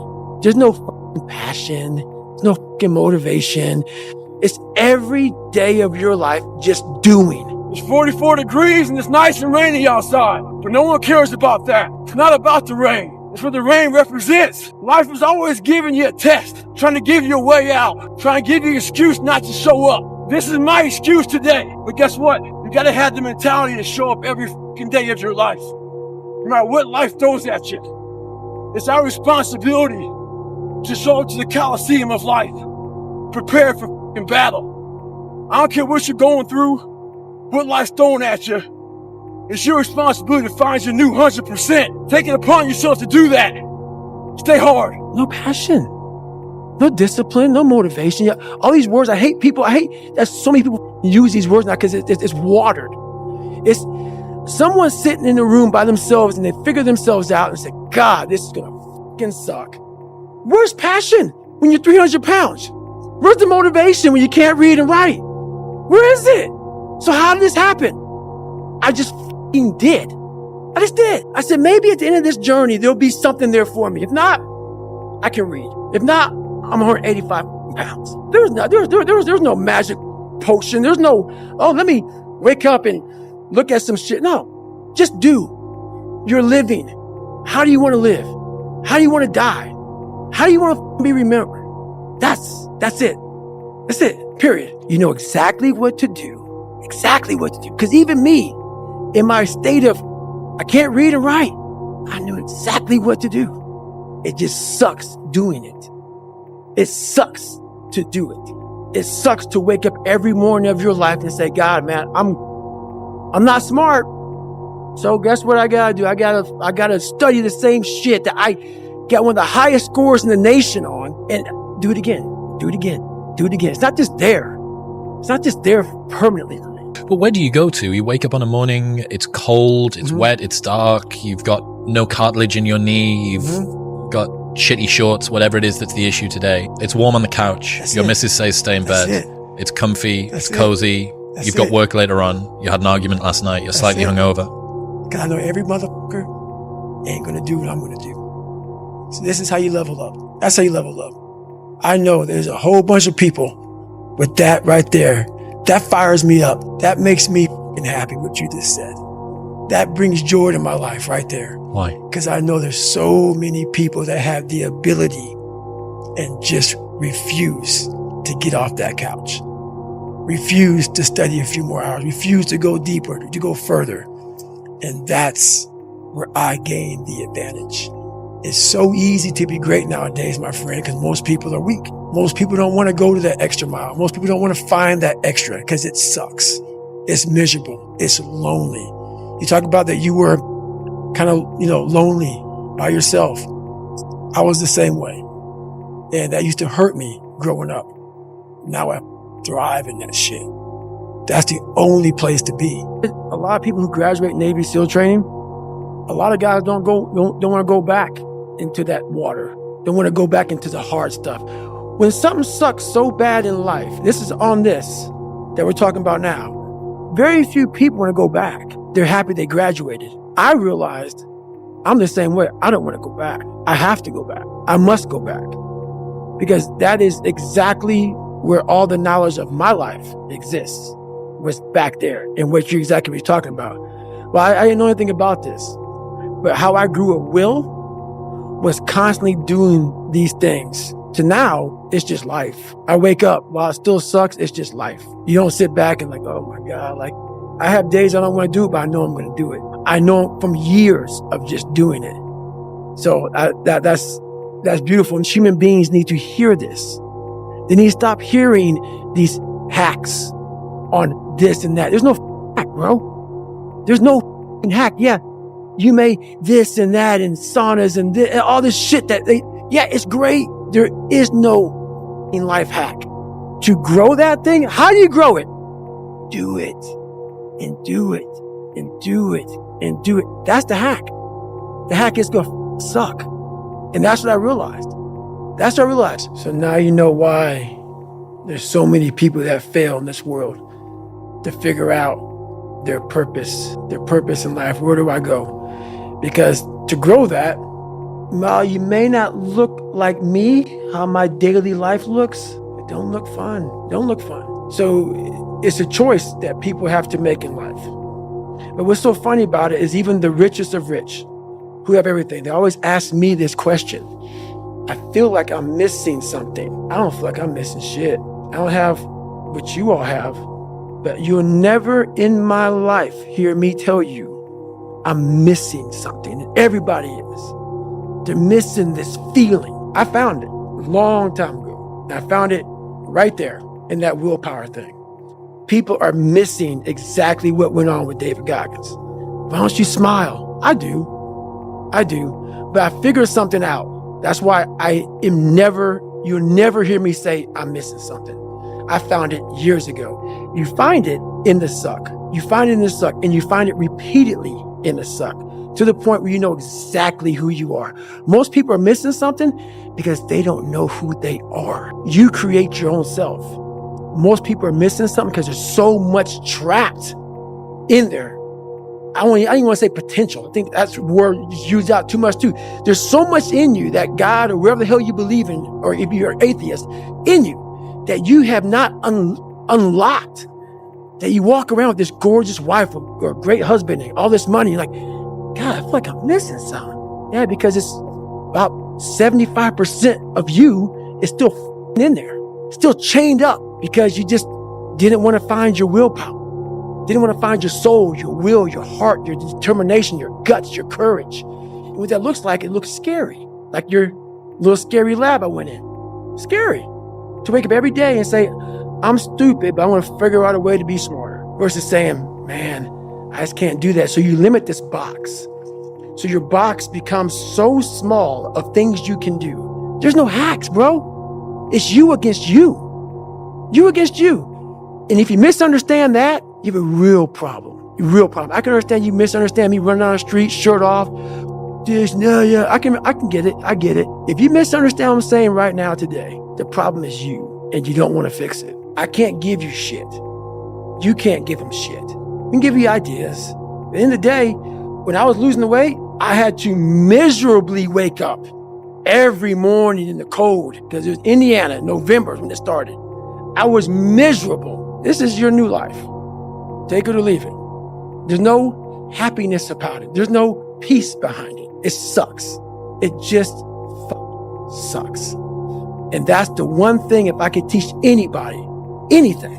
There's no fucking passion. There's no fucking motivation. It's every day of your life just doing. It's 44 degrees and it's nice and rainy outside, but no one cares about that. It's not about the rain. It's what the rain represents. Life is always giving you a test, trying to give you a way out, trying to give you an excuse not to show up. This is my excuse today. But guess what? You gotta have the mentality to show up every fucking day of your life. No matter what life throws at you. It's our responsibility to show up to the Coliseum of life, prepared for fucking battle. I don't care what you're going through, what life's throwing at you. It's your responsibility to find your new 100%. Take it upon yourself to do that. Stay hard. No passion, no discipline, no motivation. All these words, I hate people. I hate that so many people use these words now because it's watered. It's someone sitting in a room by themselves and they figure themselves out and say, God, this is going to fucking suck. Where's passion when you're 300 pounds? Where's the motivation when you can't read and write? Where is it? So how did this happen? I just did. I just did. I said, maybe at the end of this journey, there'll be something there for me. If not, I can read. If not, I'm 185 pounds. There's no magic potion. There's no, let me wake up and look at some shit. No, just do. You're living. How do you want to live? How do you want to die? How do you want to be remembered? That's it. That's it. Period. You know exactly what to do. Exactly what to do. Because even me, in my state of, I can't read and write, I knew exactly what to do. It just sucks doing it. It sucks to do it. It sucks to wake up every morning of your life and say, God, man, I'm not smart. So guess what I gotta do? I gotta study the same shit that I got one of the highest scores in the nation on and do it again. It's not just there. It's not just there permanently. But where do you go to? You wake up on a morning, it's cold, it's wet, it's dark, you've got no cartilage in your knee, you've got shitty shorts, whatever it is that's the issue today. It's warm on the couch. Your missus says stay in bed. It's comfy, it's cozy. You've got work later on. You had an argument last night. You're slightly hungover. Because I know every motherfucker ain't going to do what I'm going to do. So this is how you level up. That's how you level up. I know there's a whole bunch of people with that right there. That fires me up. That makes me happy what you just said. That brings joy to my life right there. Why? Because I know there's so many people that have the ability and just refuse to get off that couch. Refuse to study a few more hours. Refuse to go deeper, to go further. And that's where I gain the advantage. It's so easy to be great nowadays, my friend, because most people are weak. Most people don't want to go to that extra mile. Most people don't want to find that extra because it sucks. It's miserable. It's lonely. You talk about that you were kind of, lonely by yourself. I was the same way. And that used to hurt me growing up. Now I thrive in that shit. That's the only place to be. A lot of people who graduate Navy SEAL training, a lot of guys don't want to go back into that water. Don't want to go back into the hard stuff. When something sucks so bad in life, this is on this that we're talking about now. Very few people want to go back. They're happy they graduated. I realized I'm the same way. I don't want to go back. I have to go back. I must go back. Because that is exactly where all the knowledge of my life exists, was back there, and what you're exactly talking about. Well, I didn't know anything about this, but how I grew a will was constantly doing these things. To now, it's just life. I wake up, while it still sucks, it's just life. You don't sit back and oh my God, I have days I don't want to do it, but I know I'm going to do it. I know from years of just doing it. So that's beautiful. And human beings need to hear this. They need to stop hearing these hacks on this and that. There's no hack, bro. There's no hack. Yeah, you may this and that and saunas and all this shit it's great. There is no life hack. To grow that thing, how do you grow it? Do it and do it and do it and do it. That's the hack. The hack is going to suck. And that's what I realized. That's what I realized. So now you know why there's so many people that fail in this world to figure out their purpose in life. Where do I go? Because to grow that, while you may not look like me, how my daily life looks, it don't look fun. Don't look fun. So it's a choice that people have to make in life. But what's so funny about it is even the richest of rich, who have everything, they always ask me this question. I feel like I'm missing something. I don't feel like I'm missing shit. I don't have what you all have. But you'll never in my life hear me tell you I'm missing something. Everybody is. They're missing this feeling. I found it a long time ago. I found it right there in that willpower thing. People are missing exactly what went on with David Goggins. Why don't you smile? I do. But I figured something out. That's why you'll never hear me say I'm missing something. I found it years ago. You find it in the suck. You find it in the suck, and you find it repeatedly in the suck to the point where you know exactly who you are. Most people are missing something because they don't know who they are. You create your own self. Most people are missing something because there's so much trapped in there. I don't even want to say potential. I think that's a word used out too much too. There's so much in you that God or wherever the hell you believe in, or if you're an atheist, in you that you have not unlocked, that you walk around with this gorgeous wife or a great husband and all this money. You're like, God, I feel like I'm missing something. Yeah, because it's about 75% of you is still in there, still chained up because you just didn't want to find your willpower. Didn't want to find your soul, your will, your heart, your determination, your guts, your courage. And what that looks like, it looks scary. Like your little scary lab I went in. Scary. To wake up every day and say, I'm stupid, but I want to figure out a way to be smarter. Versus saying, man, I just can't do that. So you limit this box. So your box becomes so small of things you can do. There's no hacks, bro. It's you against you. You against you. And if you misunderstand that, you have a real problem. A real problem. I can understand you misunderstand me running down the street, shirt off. I can get it. I get it. If you misunderstand what I'm saying right now today, the problem is you, and you don't want to fix it. I can't give you shit. You can't give them shit. I can give you ideas. At the end of the day, when I was losing the weight, I had to miserably wake up every morning in the cold because it was Indiana, November when it started. I was miserable. This is your new life. Take it or leave it. There's no happiness about it. There's no peace behind it. It sucks. It just sucks. And that's the one thing, if I could teach anybody anything,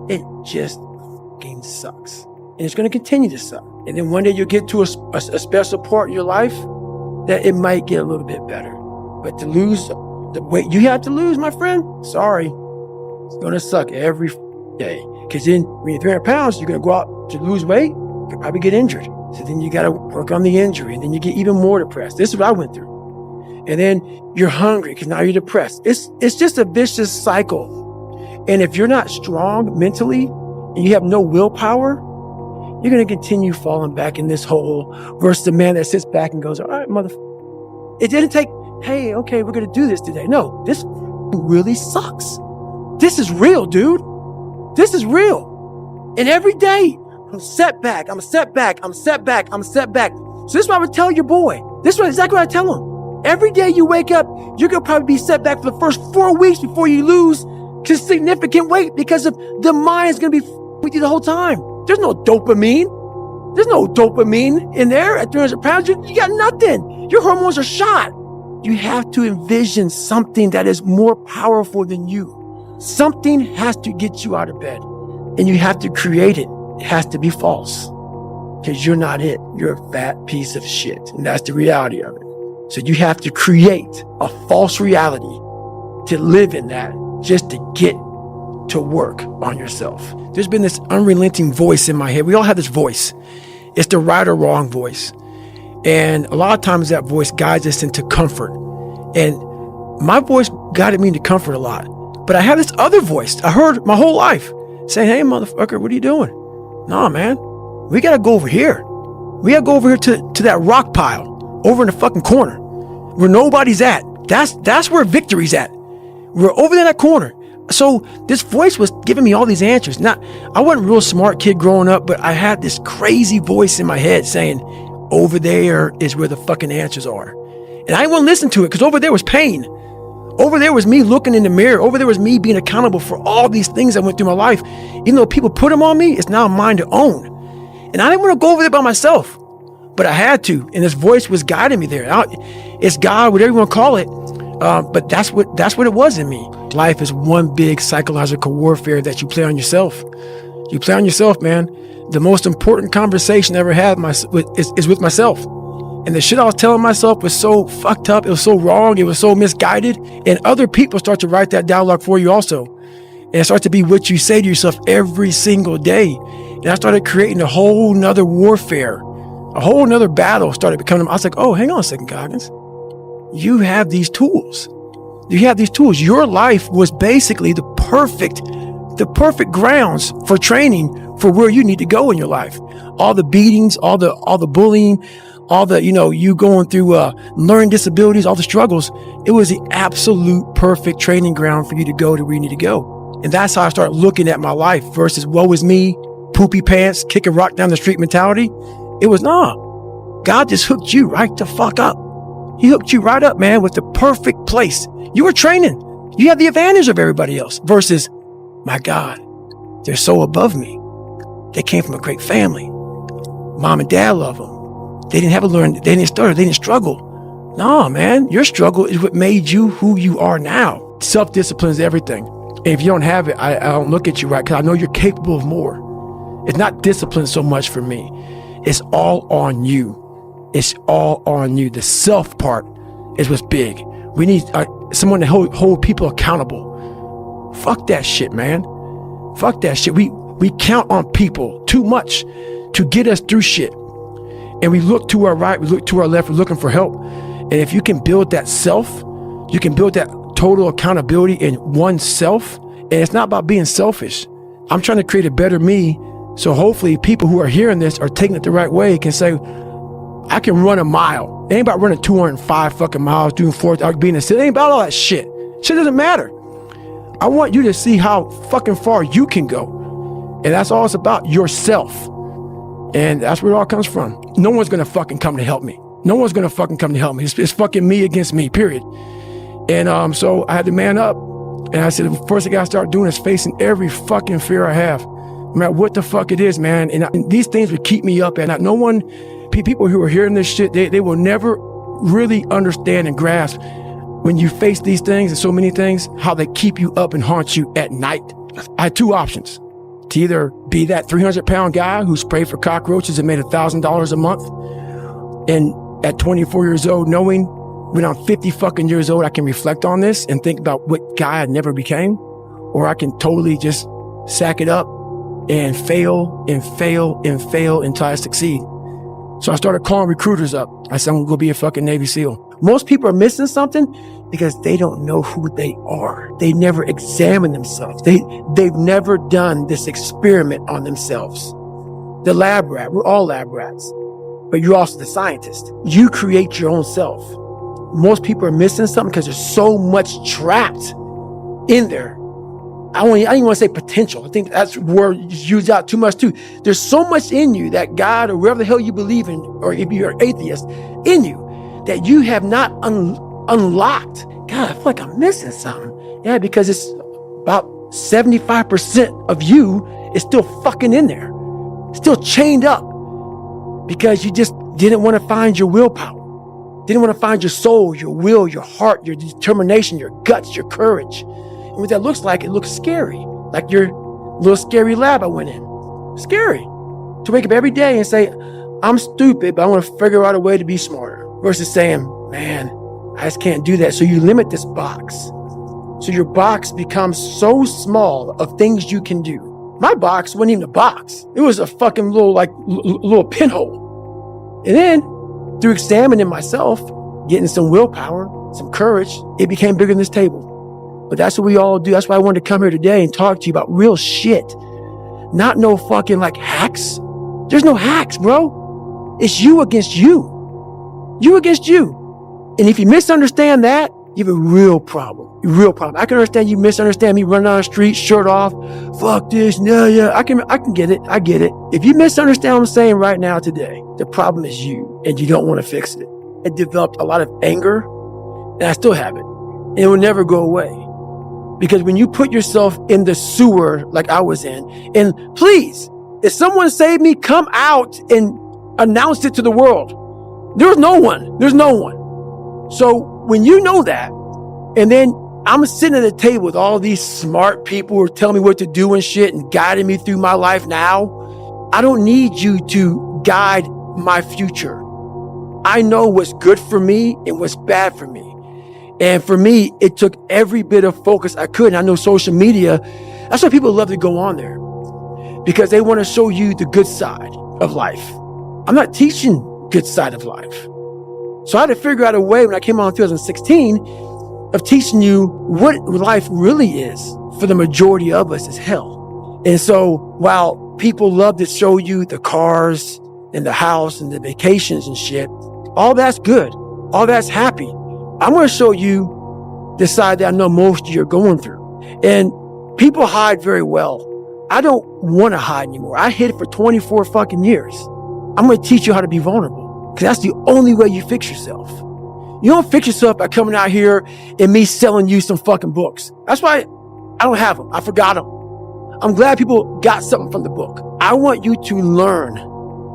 it just fucking sucks. And it's going to continue to suck. And then one day you'll get to a special part in your life that it might get a little bit better. But to lose the weight you have to lose, my friend, sorry, it's going to suck every day. Because then when you're 300 pounds, you're going to go out to lose weight, you'll probably get injured. So then you got to work on the injury, and then you get even more depressed. This is what I went through. And then you're hungry because now you're depressed. It's just a vicious cycle. And if you're not strong mentally and you have no willpower, you're going to continue falling back in this hole versus the man that sits back and goes, all right, motherfucker. It didn't take, hey, okay, we're going to do this today. No, this really sucks. This is real, dude. This is real. And every day, I'm a setback. So this is what I would tell your boy. This is exactly what I tell him. Every day you wake up, you're going to probably be set back for the first 4 weeks before you lose significant weight because of the mind is going to be with you the whole time. There's no dopamine. There's no dopamine in there at 300 pounds. You got nothing. Your hormones are shot. You have to envision something that is more powerful than you. Something has to get you out of bed, and you have to create it. It has to be false because you're not it. You're a fat piece of shit, and that's the reality of it. So you have to create a false reality to live in that just to get to work on yourself. There's been this unrelenting voice in my head. We all have this voice. It's the right or wrong voice. And a lot of times that voice guides us into comfort. And my voice guided me into comfort a lot. But I have this other voice I heard my whole life saying, hey, motherfucker, what are you doing? Nah, man, we got to go over here. We got to go over here to that rock pile over in the fucking corner where nobody's at. That's where victory's at. We're over there in that corner. So this voice was giving me all these answers. I wasn't a real smart kid growing up, but I had this crazy voice in my head saying, over there is where the fucking answers are. And I didn't want to listen to it because over there was pain. Over there was me looking in the mirror. Over there was me being accountable for all these things I went through my life. Even though people put them on me, it's now mine to own. And I didn't want to go over there by myself, but I had to. And this voice was guiding me there. It's God, whatever you want to call it. But that's what it was in me. Life is one big psychological warfare that you play on yourself. You play on yourself, man. The most important conversation I ever had is with myself. And the shit I was telling myself was so fucked up. It was so wrong. It was so misguided. And other people start to write that dialogue for you also. And it starts to be what you say to yourself every single day. And I started creating a whole nother warfare. A whole nother battle started becoming. I was like, oh, hang on a second, Goggins. You have these tools. You have these tools. Your life was basically the perfect grounds for training for where you need to go in your life. All the beatings, all the bullying, all the, you going through learning disabilities, all the struggles. It was the absolute perfect training ground for you to go to where you need to go. And that's how I started looking at my life versus woe is me, poopy pants, kick a rock down the street mentality. It was God just hooked you right the fuck up. He hooked you right up, man, with the perfect place. You were training. You had the advantage of everybody else versus, my God, they're so above me. They came from a great family. Mom and dad love them. They didn't have to learn. They didn't stutter. They didn't struggle. No, man, your struggle is what made you who you are now. Self-discipline is everything. And if you don't have it, I don't look at you right because I know you're capable of more. It's not discipline so much for me. It's all on you. It's all on you. The self part is what's big. We need someone to hold people accountable. Fuck that shit, man. Fuck that shit. We count on people too much to get us through shit. And we look to our right, we look to our left, we're looking for help. And if you can build that self, you can build that total accountability in oneself. And it's not about being selfish. I'm trying to create a better me. So hopefully people who are hearing this are taking it the right way, can say, I can run a mile. It ain't about running 205 fucking miles, doing 4th, being a city. It ain't about all that shit. Shit doesn't matter. I want you to see how fucking far you can go. And that's all it's about, yourself. And that's where it all comes from. No one's going to fucking come to help me. No one's going to fucking come to help me. It's fucking me against me, period. And so I had to man up. And I said, the first thing I got to start doing is facing every fucking fear I have. No matter what the fuck it is, man. And these things would keep me up at night. No one, people who are hearing this shit, they will never really understand and grasp when you face these things and so many things, how they keep you up and haunt you at night. I had two options. To either be that 300-pound guy who sprayed for cockroaches and made $1,000 a month. And at 24 years old, knowing when I'm 50 fucking years old, I can reflect on this and think about what guy I never became. Or I can totally just sack it up and fail and fail and fail until I succeed. So I started calling recruiters up. I said, I'm going to go be a fucking Navy SEAL. Most people are missing something because they don't know who they are. They never examine themselves. They've never done this experiment on themselves. The lab rat, we're all lab rats, but you're also the scientist. You create your own self. Most people are missing something because there's so much trapped in there. I don't even want to say potential. I think that's where it's used out too much too. There's so much in you that God or wherever the hell you believe in, or if you're an atheist, in you that you have not unlocked. God, I feel like I'm missing something. Yeah, because it's about 75% of you is still fucking in there, still chained up because you just didn't want to find your willpower, didn't want to find your soul, your will, your heart, your determination, your guts, your courage. And what that looks like, it looks scary. Like your little scary lab I went in. Scary. To wake up every day and say, I'm stupid, but I want to figure out a way to be smarter. Versus saying, man, I just can't do that. So you limit this box. So your box becomes so small of things you can do. My box wasn't even a box. It was a fucking little pinhole. And then through examining myself, getting some willpower, some courage, it became bigger than this table. But that's what we all do. That's why I wanted to come here today and talk to you about real shit. Not no fucking like hacks. There's no hacks, bro. It's you against you. You against you. And if you misunderstand that, You have a real problem. I can understand you misunderstand me running down the street, shirt off. Fuck this. No, yeah. I can get it. I get it. If you misunderstand what I'm saying right now today, the problem is you and you don't want to fix it. It developed a lot of anger and I still have it. And it will never go away. Because when you put yourself in the sewer like I was in, and please, if someone saved me, come out and announce it to the world. There's no one. So when you know that, and then I'm sitting at a table with all these smart people who are telling me what to do and shit and guiding me through my life now, I don't need you to guide my future. I know what's good for me and what's bad for me. And for me, it took every bit of focus I could. And I know social media, that's why people love to go on there, because they want to show you the good side of life. I'm not teaching good side of life. So I had to figure out a way when I came on in 2016 of teaching you what life really is. For the majority of us is hell. And so while people love to show you the cars and the house and the vacations and shit, all that's good. All that's happy. I'm going to show you the side that I know most of you are going through. And people hide very well. I don't want to hide anymore. I hid it for 24 fucking years. I'm going to teach you how to be vulnerable, because that's the only way you fix yourself. You don't fix yourself by coming out here and me selling you some fucking books. That's why I don't have them. I forgot them. I'm glad people got something from the book. I want you to learn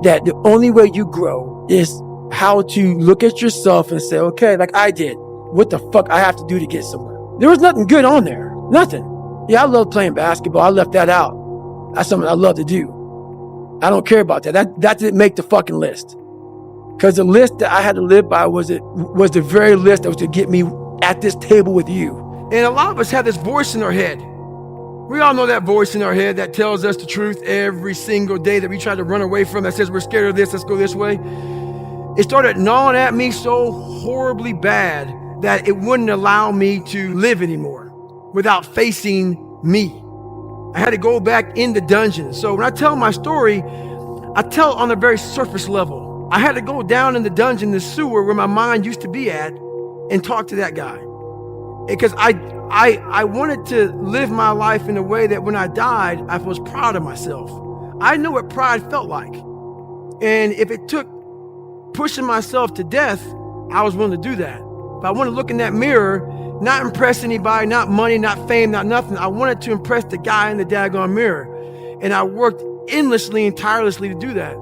that the only way you grow is how to look at yourself and say, okay, like I did, what the fuck I have to do to get somewhere? There was nothing good on there. Nothing. Yeah, I love playing basketball. I left that out. That's something I love to do. I don't care about that. That didn't make the fucking list. Because the list that I had to live by was the very list that was to get me at this table with you. And a lot of us have this voice in our head. We all know that voice in our head that tells us the truth every single day that we try to run away from, that says we're scared of this, let's go this way. It started gnawing at me so horribly bad that it wouldn't allow me to live anymore without facing me. I had to go back in the dungeon. So when I tell my story, I tell it on a very surface level. I had to go down in the dungeon, the sewer where my mind used to be at, and talk to that guy. Because I wanted to live my life in a way that when I died, I was proud of myself. I knew what pride felt like. And if it took pushing myself to death, I was willing to do that. But I want to look in that mirror, not impress anybody, not money, not fame, not nothing. I wanted to impress the guy in the daggone mirror. And I worked endlessly and tirelessly to do that.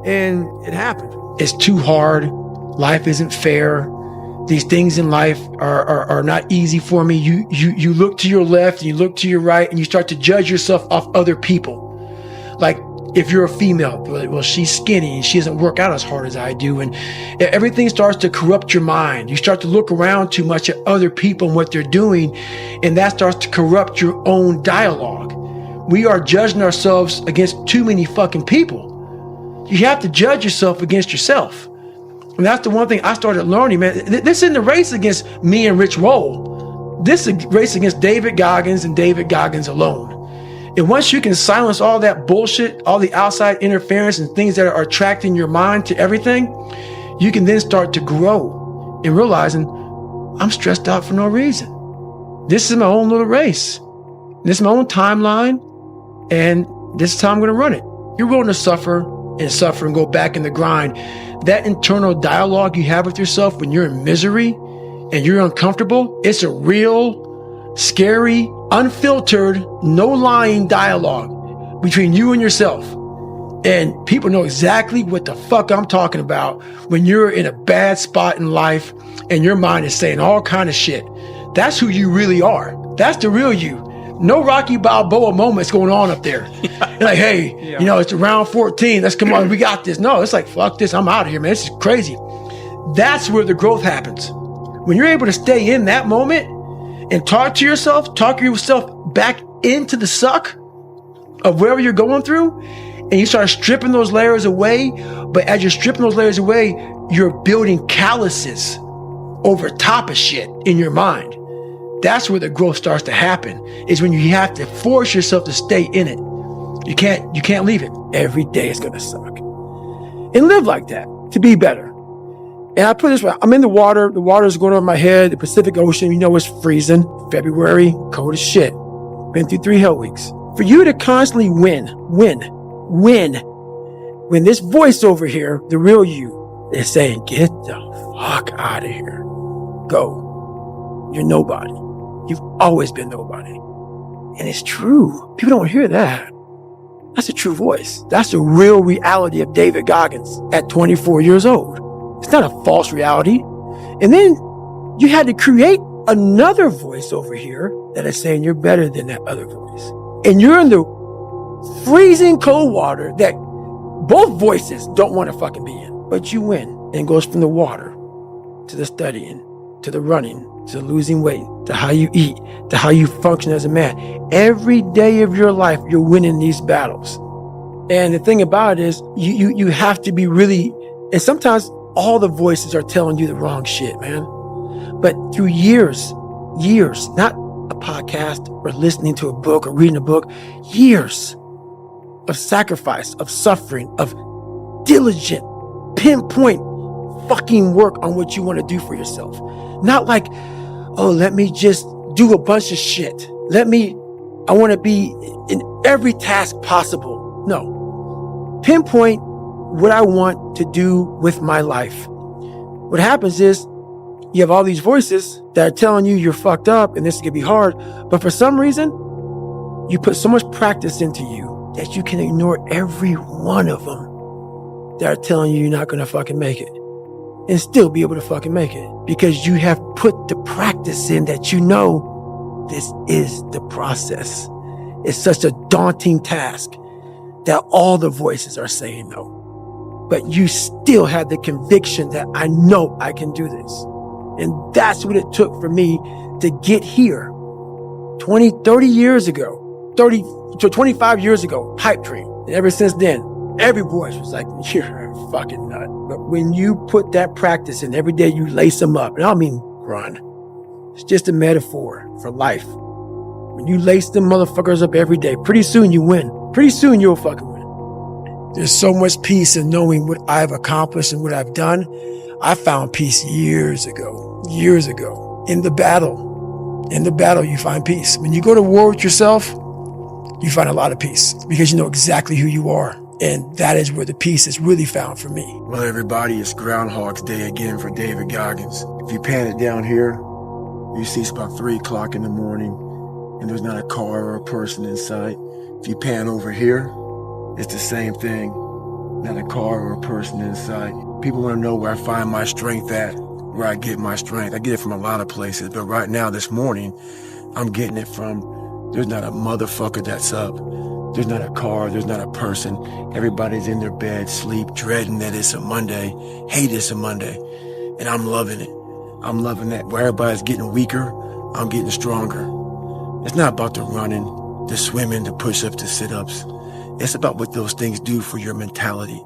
And it happened. It's too hard. Life isn't fair. These things in life are not easy for me. You look to your left and you look to your right and you start to judge yourself off other people. Like, if you're a female, well, she's skinny and she doesn't work out as hard as I do. And everything starts to corrupt your mind. You start to look around too much at other people and what they're doing. And that starts to corrupt your own dialogue. We are judging ourselves against too many fucking people. You have to judge yourself against yourself. And that's the one thing I started learning, man. This isn't a race against me and Rich Roll. This is a race against David Goggins and David Goggins alone. And once you can silence all that bullshit, all the outside interference and things that are attracting your mind to everything, you can then start to grow in realizing I'm stressed out for no reason. This is my own little race. This is my own timeline, and this is how I'm going to run it. You're willing to suffer and go back in the grind. That internal dialogue you have with yourself when you're in misery and you're uncomfortable, it's a real, scary, unfiltered, no lying dialogue between you and yourself. And people know exactly what the fuck I'm talking about when you're in a bad spot in life and your mind is saying all kind of shit. That's who you really are. That's the real you. No Rocky Balboa moments going on up there. You're like, hey, you know, it's round 14. Let's come on. We got this. No, it's like, fuck this. I'm out of here, man. This is crazy. That's where the growth happens. When you're able to stay in that moment and talk yourself back into the suck of wherever you're going through, and you start stripping those layers away. But as you're stripping those layers away, you're building calluses over top of shit in your mind. That's where the growth starts to happen, is when you have to force yourself to stay in it. You can't leave it. Every day is going to suck. And live like that to be better. And I put it this way, I'm in the water is going over my head, the Pacific Ocean, it's freezing. February, cold as shit. Been through 3 hell weeks. For you to constantly win, when this voice over here, the real you, is saying, get the fuck out of here. Go. You're nobody. You've always been nobody. And it's true. People don't hear that. That's a true voice. That's the real reality of David Goggins at 24 years old. It's not a false reality. And then you had to create another voice over here that is saying you're better than that other voice. And you're in the freezing cold water that both voices don't want to fucking be in. But you win. And it goes from the water to the studying, to the running, to losing weight, to how you eat, to how you function as a man. Every day of your life, you're winning these battles. And the thing about it is you have to be really, and sometimes all the voices are telling you the wrong shit, man. But through years, not a podcast or listening to a book or reading a book, years of sacrifice, of suffering, of diligent, pinpoint fucking work on what you want to do for yourself. Not like, oh, let me just do a bunch of shit. I want to be in every task possible. No. Pinpoint what I want to do with my life. What happens is you have all these voices that are telling you you're fucked up and this is going to be hard. But for some reason, you put so much practice into you that you can ignore every one of them that are telling you you're not going to fucking make it and still be able to fucking make it because you have put the practice in that this is the process. It's such a daunting task that all the voices are saying no. But you still have the conviction that I know I can do this. And that's what it took for me to get here 30 years ago, 30 to 25 years ago, pipe dream. And ever since then, every voice was like, you're a fucking nut. But when you put that practice in, every day you lace them up, and I don't mean run. It's just a metaphor for life. When you lace them motherfuckers up every day, pretty soon you win. Pretty soon you'll fucking win. There's so much peace in knowing what I've accomplished and what I've done. I found peace years ago. In the battle, you find peace. When you go to war with yourself, you find a lot of peace because you know exactly who you are. And that is where the peace is really found for me. Well, everybody, it's Groundhog's Day again for David Goggins. If you pan it down here, you see it's about 3 o'clock in the morning and there's not a car or a person in sight. If you pan over here, it's the same thing. Not a car or a person in sight. People want to know where I find my strength at, where I get my strength. I get it from a lot of places, but right now, this morning, I'm getting it from, there's not a motherfucker that's up. There's not a car, there's not a person. Everybody's in their bed, sleep, dreading that it's a Monday, hate it's a Monday. And I'm loving it. I'm loving that. Where everybody's getting weaker, I'm getting stronger. It's not about the running, the swimming, the push-ups, the sit-ups. It's about what those things do for your mentality.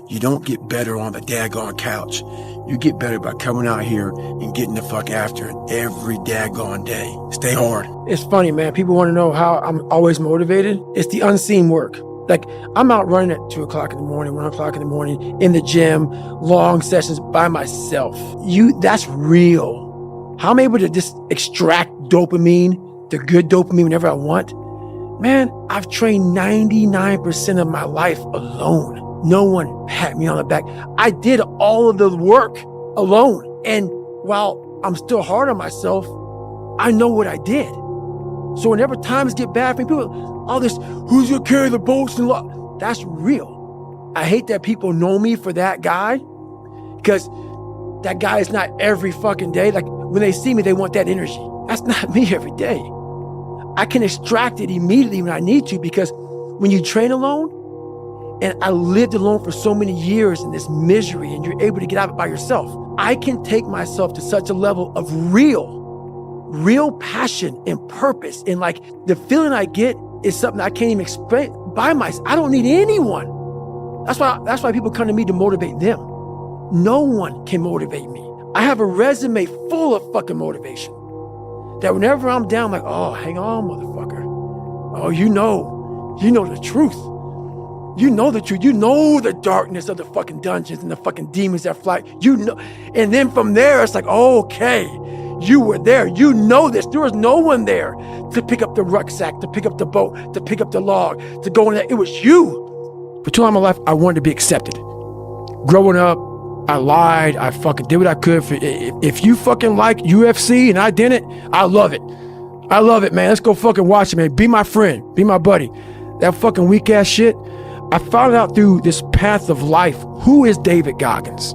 You don't get better on the daggone couch. You get better by coming out here and getting the fuck after it every daggone day. Stay hard. It's funny, man. People want to know how I'm always motivated. It's the unseen work. Like, I'm out running at 2 o'clock in the morning, 1 o'clock in the morning, in the gym, long sessions by myself. That's real. How I'm able to just extract dopamine, the good dopamine whenever I want. Man, I've trained 99% of my life alone. No one pat me on the back. I did all of the work alone. And while I'm still hard on myself, I know what I did. So whenever times get bad for me, people, all this, who's gonna carry the boats and love? That's real. I hate that people know me for that guy because that guy is not every fucking day. Like when they see me, they want that energy. That's not me every day. I can extract it immediately when I need to because when you train alone, and I lived alone for so many years in this misery and you're able to get out of it by yourself, I can take myself to such a level of real passion and purpose. And like the feeling I get is something I can't even explain by myself. I don't need anyone. That's why people come to me to motivate them. No one can motivate me. I have a resume full of fucking motivation. That whenever I'm down, I'm like, oh, hang on, motherfucker. Oh, you know the truth. You know the truth. You know the darkness of the fucking dungeons and the fucking demons that fly. You know. And then from there, it's like, okay, you were there. You know this. There was no one there to pick up the rucksack, to pick up the boat, to pick up the log, to go in there. It was you. For too long in my life, I wanted to be accepted. Growing up, I lied. I fucking did what I could. If you fucking like UFC and I didn't, I love it. I love it, man. Let's go fucking watch it, man. Be my friend. Be my buddy. That fucking weak ass shit. I found out through this path of life, who is David Goggins?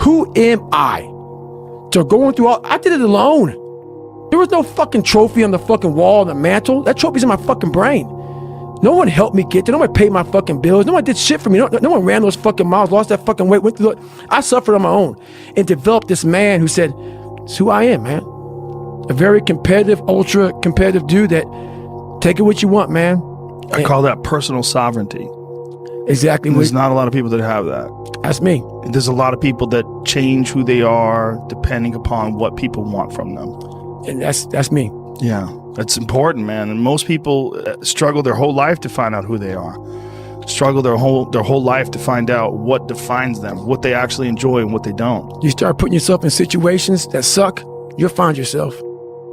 Who am I? So going through I did it alone. There was no fucking trophy on the fucking wall on the mantle. That trophy's in my fucking brain. No one helped me get there. No one paid my fucking bills. No one did shit for me. No one ran those fucking miles, lost that fucking weight, went through I suffered on my own and developed this man who said, it's who I am, man. A very competitive, ultra competitive dude that take it what you want, man. I call that personal sovereignty. Exactly. And there's not a lot of people that have that. That's me. And there's a lot of people that change who they are depending upon what people want from them. And that's me. Yeah, that's important, man. And most people struggle their whole life to find out who they are. Struggle their whole life to find out what defines them, what they actually enjoy and what they don't. You start putting yourself in situations that suck, you'll find yourself.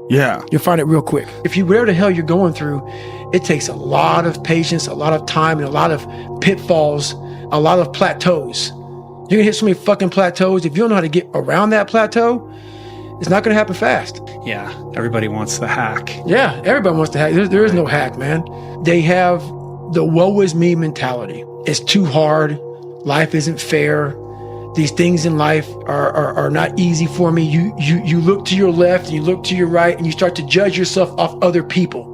Yeah. You'll find it real quick. If you whatever the hell you're going through, it takes a lot of patience, a lot of time, and a lot of pitfalls, a lot of plateaus. You're gonna hit so many fucking plateaus. If you don't know how to get around that plateau, it's not gonna happen fast. Yeah, everybody wants the hack. Yeah, everybody wants to hack. There is no hack, man. They have the woe is me mentality. It's too hard. Life isn't fair. These things in life are not easy for me. You look to your left and you look to your right and you start to judge yourself off other people.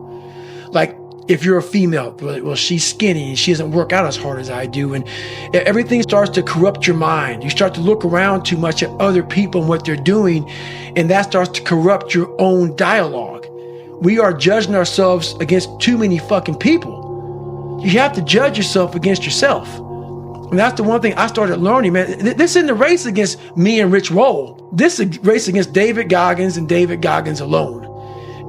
Like if you're a female, well, she's skinny and she doesn't work out as hard as I do. And everything starts to corrupt your mind. You start to look around too much at other people and what they're doing. And that starts to corrupt your own dialogue. We are judging ourselves against too many fucking people. You have to judge yourself against yourself. And that's the one thing I started learning, man. This isn't a race against me and Rich Roll. This is a race against David Goggins and David Goggins alone.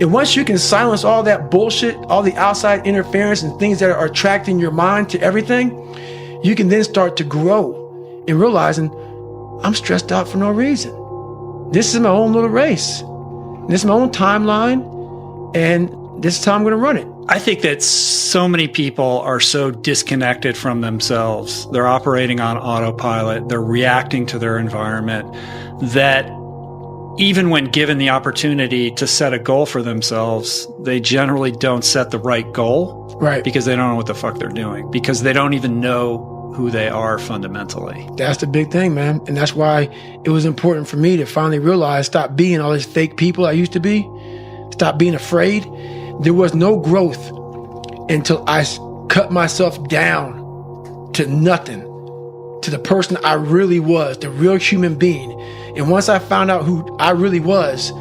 And once you can silence all that bullshit, all the outside interference and things that are attracting your mind to everything, you can then start to grow in realizing I'm stressed out for no reason. This is my own little race. This is my own timeline. And this is how I'm going to run it. I think that so many people are so disconnected from themselves. They're operating on autopilot. They're reacting to their environment that even when given the opportunity to set a goal for themselves, they generally don't set the right goal. Right. Because they don't know what the fuck they're doing. Because they don't even know who they are fundamentally. That's the big thing, man. And that's why it was important for me to finally realize, stop being all these fake people I used to be. Stop being afraid. There was no growth until I cut myself down to nothing, to the person I really was, the real human being. And once I found out who I really was,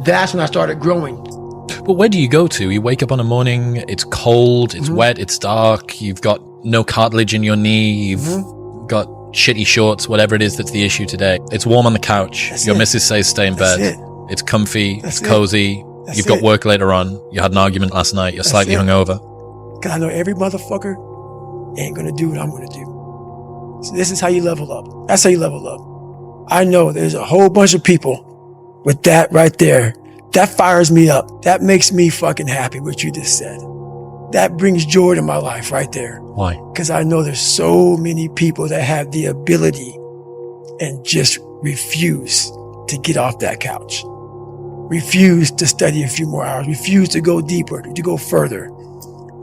that's when I started growing. But where do you go to? You wake up on a morning, it's cold, it's wet, it's dark, you've got no cartilage in your knee, you've got shitty shorts, whatever it is that's the issue today. It's warm on the couch. Your missus says stay in bed. It's comfy, it's cozy. You've got work later on. You had an argument last night. You're slightly hungover. Because I know every motherfucker ain't going to do what I'm going to do. So this is how you level up. That's how you level up. I know there's a whole bunch of people with that right there. That fires me up. That makes me fucking happy, what you just said. That brings joy to my life right there. Why? Because I know there's so many people that have the ability and just refuse to get off that couch. Refuse to study a few more hours, refuse to go deeper, to go further.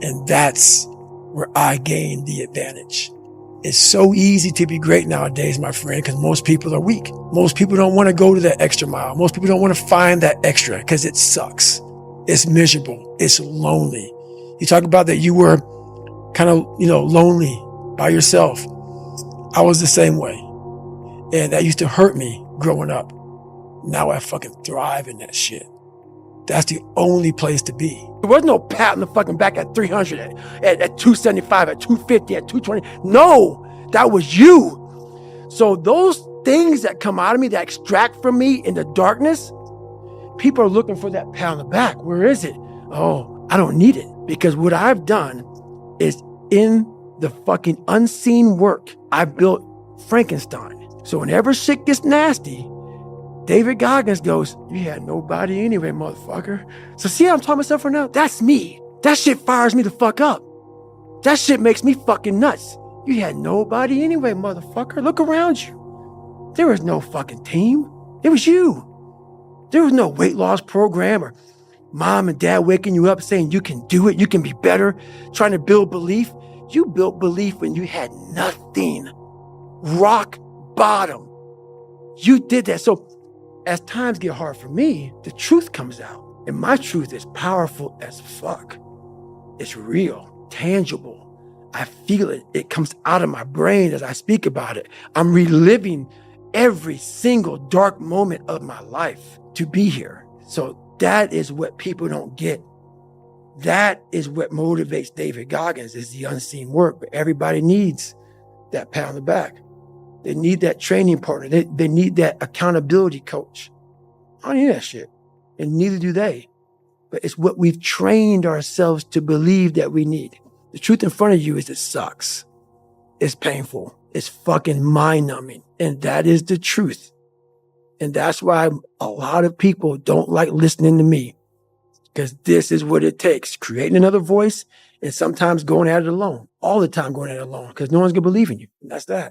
And that's where I gain the advantage. It's so easy to be great nowadays, my friend, because most people are weak. Most people don't want to go to that extra mile. Most people don't want to find that extra because it sucks. It's miserable. It's lonely. You talk about that you were kind of, lonely by yourself. I was the same way. And that used to hurt me growing up. Now I fucking thrive in that shit. That's the only place to be. There was no pat on the fucking back at 300, at 275, at 250, at 220. No, that was you. So those things that come out of me, that extract from me in the darkness, people are looking for that pat on the back. Where is it? Oh, I don't need it. Because what I've done is in the fucking unseen work. I built Frankenstein. So whenever shit gets nasty, David Goggins goes, you had nobody anyway, motherfucker. So see how I'm talking myself right now? That's me. That shit fires me the fuck up. That shit makes me fucking nuts. You had nobody anyway, motherfucker. Look around you. There was no fucking team. It was you. There was no weight loss program or mom and dad waking you up saying you can do it, you can be better, trying to build belief. You built belief when you had nothing. Rock bottom. You did that. So as times get hard for me, the truth comes out. And my truth is powerful as fuck. It's real, tangible. I feel it. It comes out of my brain as I speak about it. I'm reliving every single dark moment of my life to be here. So that is what people don't get. That is what motivates David Goggins, is the unseen work. But everybody needs that pat on the back. They need that training partner. They need that accountability coach. I don't need that shit. And neither do they. But it's what we've trained ourselves to believe that we need. The truth in front of you is it sucks. It's painful. It's fucking mind-numbing. And that is the truth. And that's why a lot of people don't like listening to me. Because this is what it takes. Creating another voice and sometimes going at it alone. All the time going at it alone. Because no one's going to believe in you. And that's that.